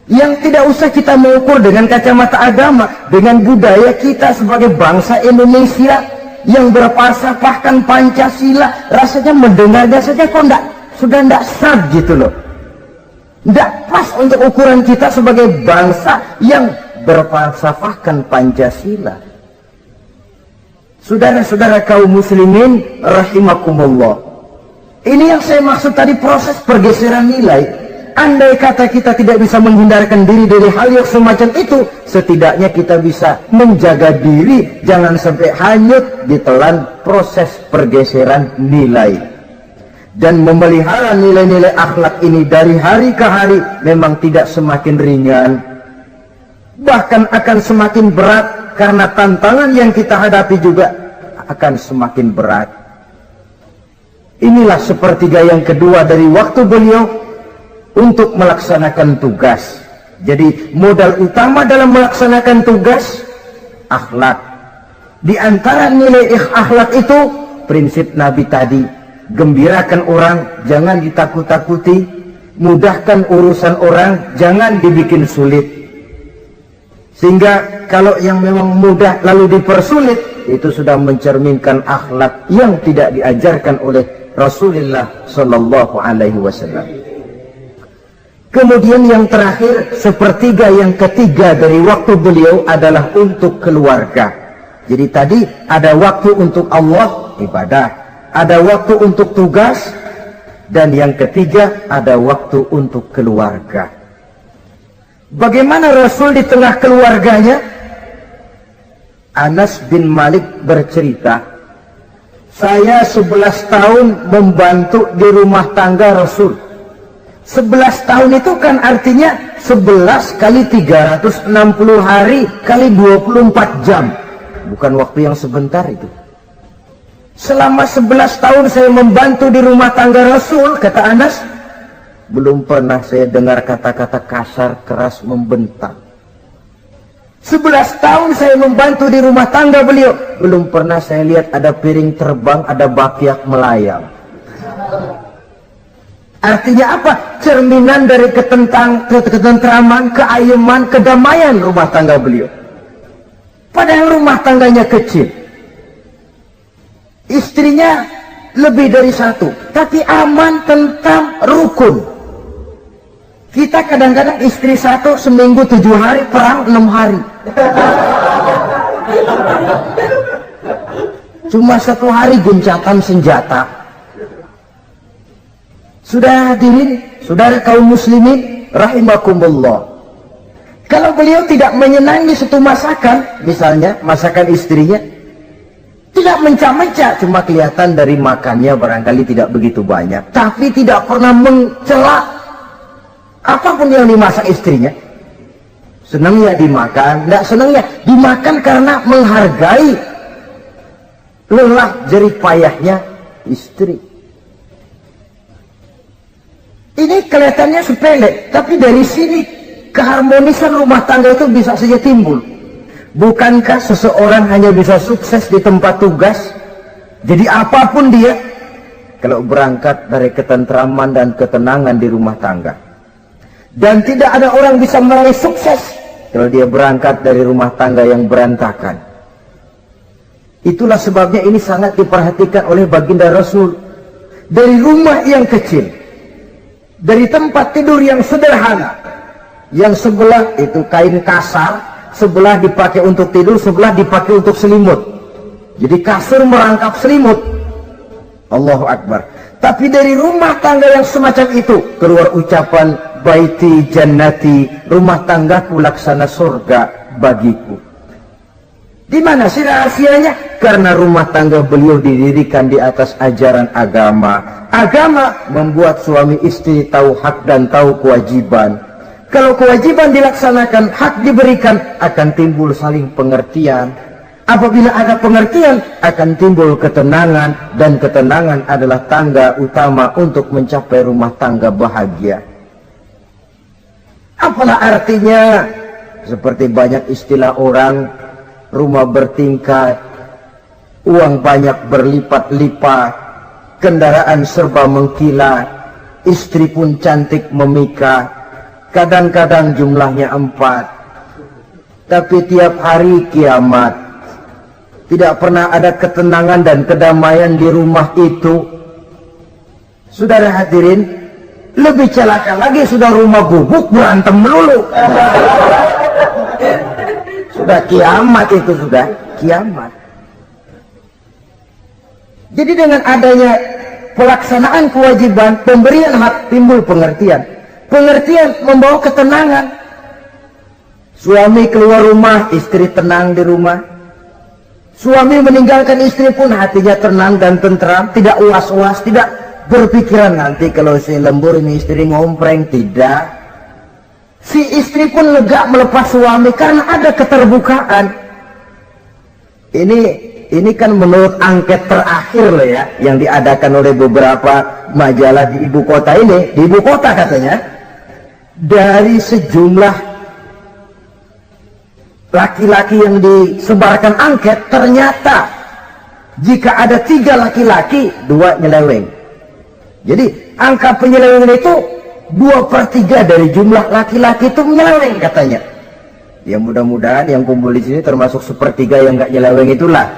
Yang tidak usah kita mengukur dengan kacamata agama, dengan budaya kita sebagai bangsa Indonesia yang berfalsafahkan Pancasila, rasanya mendengarnya saja kok sudah tidak sah gitu loh. Tidak pas untuk ukuran kita sebagai bangsa yang berfalsafahkan Pancasila. Saudara-saudara kaum muslimin rahimakumullah, ini yang saya maksud tadi, proses pergeseran nilai. Andai kata kita tidak bisa menghindarkan diri dari hal yang semacam itu, setidaknya kita bisa menjaga diri jangan sampai hanyut ditelan proses pergeseran nilai. Dan memelihara nilai-nilai akhlak ini dari hari ke hari memang tidak semakin ringan, bahkan akan semakin berat, karena tantangan yang kita hadapi juga akan semakin berat. Inilah sepertiga yang kedua dari waktu beliau untuk melaksanakan tugas. Jadi modal utama dalam melaksanakan tugas akhlak. Di antara nilai akhlak itu prinsip Nabi tadi, gembirakan orang, jangan ditakut-takuti, mudahkan urusan orang, jangan dibikin sulit. Sehingga kalau yang memang mudah lalu dipersulit, itu sudah mencerminkan akhlak yang tidak diajarkan oleh Rasulullah Shallallahu Alaihi Wasallam. Kemudian yang terakhir, sepertiga yang ketiga dari waktu beliau adalah untuk keluarga. Jadi tadi ada waktu untuk Allah, ibadah, ada waktu untuk tugas, dan yang ketiga ada waktu untuk keluarga. Bagaimana Rasul di tengah keluarganya? Anas bin Malik bercerita, saya 11 tahun membantu di rumah tangga Rasul. 11 tahun itu kan artinya 11 kali 360 hari kali 24 jam. Bukan waktu yang sebentar itu. Selama 11 tahun saya membantu di rumah tangga Rasul, kata Anas, belum pernah saya dengar kata-kata kasar, keras, membentak. 11 tahun saya membantu di rumah tangga beliau, belum pernah saya lihat ada piring terbang, ada bakyak melayang. Artinya apa? Cerminan dari ketentraman, keayuman, kedamaian rumah tangga beliau. Padahal rumah tangganya kecil, istrinya lebih dari satu, tapi aman, tentram, rukun. Kita kadang-kadang istri satu seminggu 7 hari, perang 6 hari. Cuma 1 hari gencatan senjata. Sudah hadirin, saudara kaum muslimin rahimakumullah. Kalau beliau tidak menyenangi satu masakan, misalnya masakan istrinya, tidak mencah-mencah, cuma kelihatan dari makannya barangkali tidak begitu banyak, tapi tidak pernah mencela apapun yang dimasak istrinya. Senangnya dimakan, tidak senangnya dimakan karena menghargai lelah jerih payahnya istri. Ini kelihatannya sepele, tapi dari sini keharmonisan rumah tangga itu bisa saja timbul. Bukankah seseorang hanya bisa sukses di tempat tugas? Jadi apapun dia, kalau berangkat dari ketentraman dan ketenangan di rumah tangga. Dan tidak ada orang bisa meraih sukses kalau dia berangkat dari rumah tangga yang berantakan. Itulah sebabnya ini sangat diperhatikan oleh baginda Rasul. Dari rumah yang kecil, dari tempat tidur yang sederhana, yang sebelah itu kain kasar, sebelah dipakai untuk tidur, sebelah dipakai untuk selimut. Jadi kasur merangkap selimut. Allahu Akbar. Tapi dari rumah tangga yang semacam itu keluar ucapan baiti jannati, rumah tanggaku laksana surga bagiku. Di mana sih rahasianya? Karena rumah tangga beliau didirikan di atas ajaran agama. Agama membuat suami istri tahu hak dan tahu kewajiban. Kalau kewajiban dilaksanakan, hak diberikan, akan timbul saling pengertian. Apabila ada pengertian, akan timbul ketenangan, dan ketenangan adalah tangga utama untuk mencapai rumah tangga bahagia. Apalah artinya? Seperti banyak istilah orang, rumah bertingkat, uang banyak berlipat-lipat, kendaraan serba mengkilat, istri pun cantik memikat, kadang-kadang jumlahnya 4, tapi tiap hari kiamat. Tidak pernah ada ketenangan dan kedamaian di rumah itu. Saudara hadirin, lebih celaka lagi sudah rumah gubuk berantem melulu. Sudah kiamat itu, sudah kiamat. Jadi dengan adanya pelaksanaan kewajiban, pemberian hak, timbul pengertian. Pengertian membawa ketenangan. Suami keluar rumah, istri tenang di rumah. Suami meninggalkan istri pun hatinya tenang dan tentram, tidak was-was, tidak berpikiran nanti kalau si lembur ini istri ngompreng, tidak. Si istri pun lega melepas suami karena ada keterbukaan. Ini kan menurut angket terakhir loh ya, yang diadakan oleh beberapa majalah di ibu kota ini, di ibu kota katanya, dari sejumlah laki-laki yang disebarkan angket, ternyata jika ada 3 laki-laki, 2 nyeleweng. Jadi angka penyelewengan itu 2/3 dari jumlah laki-laki itu menyeleweng katanya. Ya mudah-mudahan yang kumpul di sini termasuk sepertiga yang nggak nyeleweng itulah.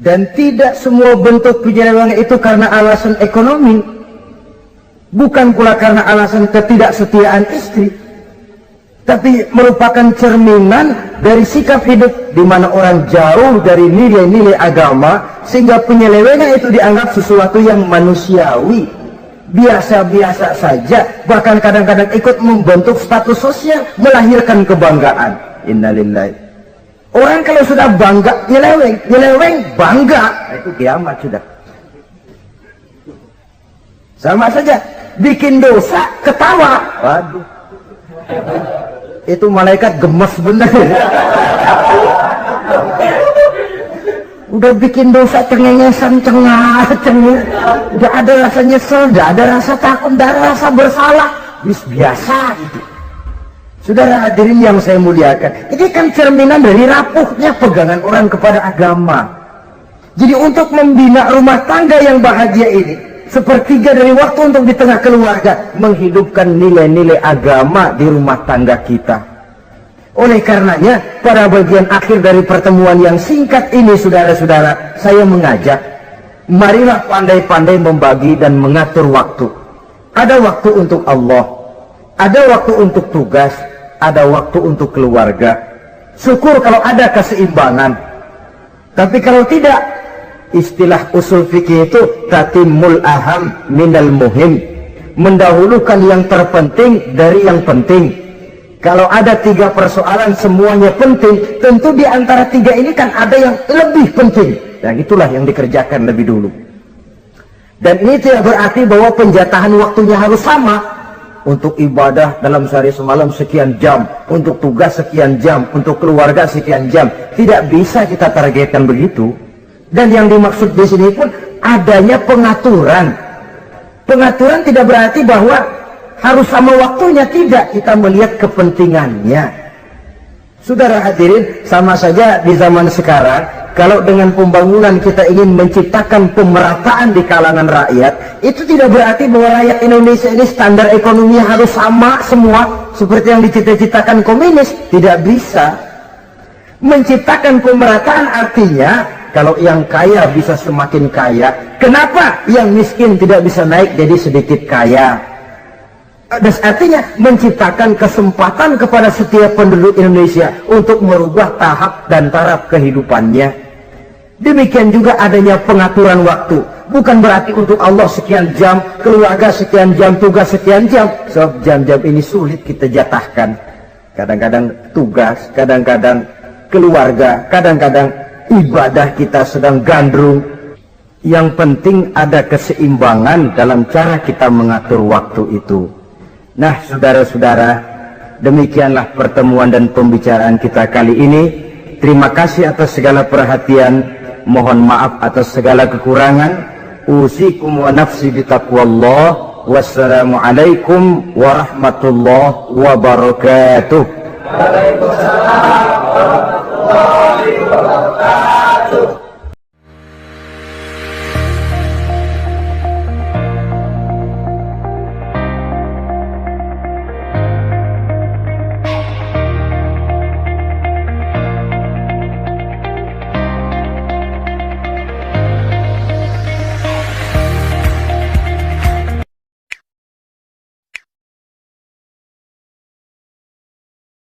Dan tidak semua bentuk penyelewengan itu karena alasan ekonomi, bukan pula karena alasan ketidaksetiaan istri, tapi merupakan cerminan dari sikap hidup di mana orang jauh dari nilai-nilai agama, sehingga penyelewengan itu dianggap sesuatu yang manusiawi, biasa-biasa saja, bahkan kadang-kadang ikut membentuk status sosial, melahirkan kebanggaan. Innalillahi. Orang kalau sudah bangga nyeleweng bangga, itu kiamat sudah. Sama saja, bikin dosa ketawa, waduh, itu malaikat gemes bener. Udah bikin dosa cengengesan, cengah-cengih, udah ada rasa nyesel, udah ada rasa takut, udah ada rasa bersalah, biasa gitu. Saudara hadirin yang saya muliakan, ini kan cerminan dari rapuhnya pegangan orang kepada agama. Jadi untuk membina rumah tangga yang bahagia ini, sepertiga dari waktu untuk di tengah keluarga, menghidupkan nilai-nilai agama di rumah tangga kita. Oleh karenanya, pada bagian akhir dari pertemuan yang singkat ini, saudara-saudara, saya mengajak, marilah pandai-pandai membagi dan mengatur waktu. Ada waktu untuk Allah, ada waktu untuk tugas, ada waktu untuk keluarga. Syukur kalau ada keseimbangan. Tapi kalau tidak, istilah usul fikih itu tatimul aham minal muhim, mendahulukan yang terpenting dari yang penting. Kalau ada 3 persoalan semuanya penting, tentu di antara 3 ini kan ada yang lebih penting, dan itulah yang dikerjakan lebih dulu. Dan ini tidak berarti bahwa penjatahan waktunya harus sama. Untuk ibadah dalam sehari semalam sekian jam, untuk tugas sekian jam, untuk keluarga sekian jam. Tidak bisa kita targetkan begitu. Dan yang dimaksud di sini pun adanya pengaturan. Pengaturan tidak berarti bahwa harus sama waktunya, tidak. Kita melihat kepentingannya. Saudara hadirin, sama saja di zaman sekarang, kalau dengan pembangunan kita ingin menciptakan pemerataan di kalangan rakyat, itu tidak berarti bahwa rakyat Indonesia ini standar ekonominya harus sama semua seperti yang dicita-citakan komunis. Tidak bisa. Menciptakan pemerataan artinya kalau yang kaya bisa semakin kaya, kenapa yang miskin tidak bisa naik jadi sedikit kaya? Dan artinya menciptakan kesempatan kepada setiap penduduk Indonesia untuk merubah tahap dan taraf kehidupannya. Demikian juga adanya pengaturan waktu. Bukan berarti untuk Allah sekian jam, keluarga sekian jam, tugas sekian jam. Sebab jam-jam ini sulit kita jatahkan. Kadang-kadang tugas, kadang-kadang keluarga, kadang-kadang ibadah kita sedang gandrung. Yang penting ada keseimbangan dalam cara kita mengatur waktu itu. Nah, saudara-saudara, demikianlah pertemuan dan pembicaraan kita kali ini. Terima kasih atas segala perhatian. Mohon maaf atas segala kekurangan. Usikum wa nafsi bitaqwallah. Wassalamualaikum warahmatullahi wabarakatuh. Waalaikumsalam warahmatullahi wabarakatuh.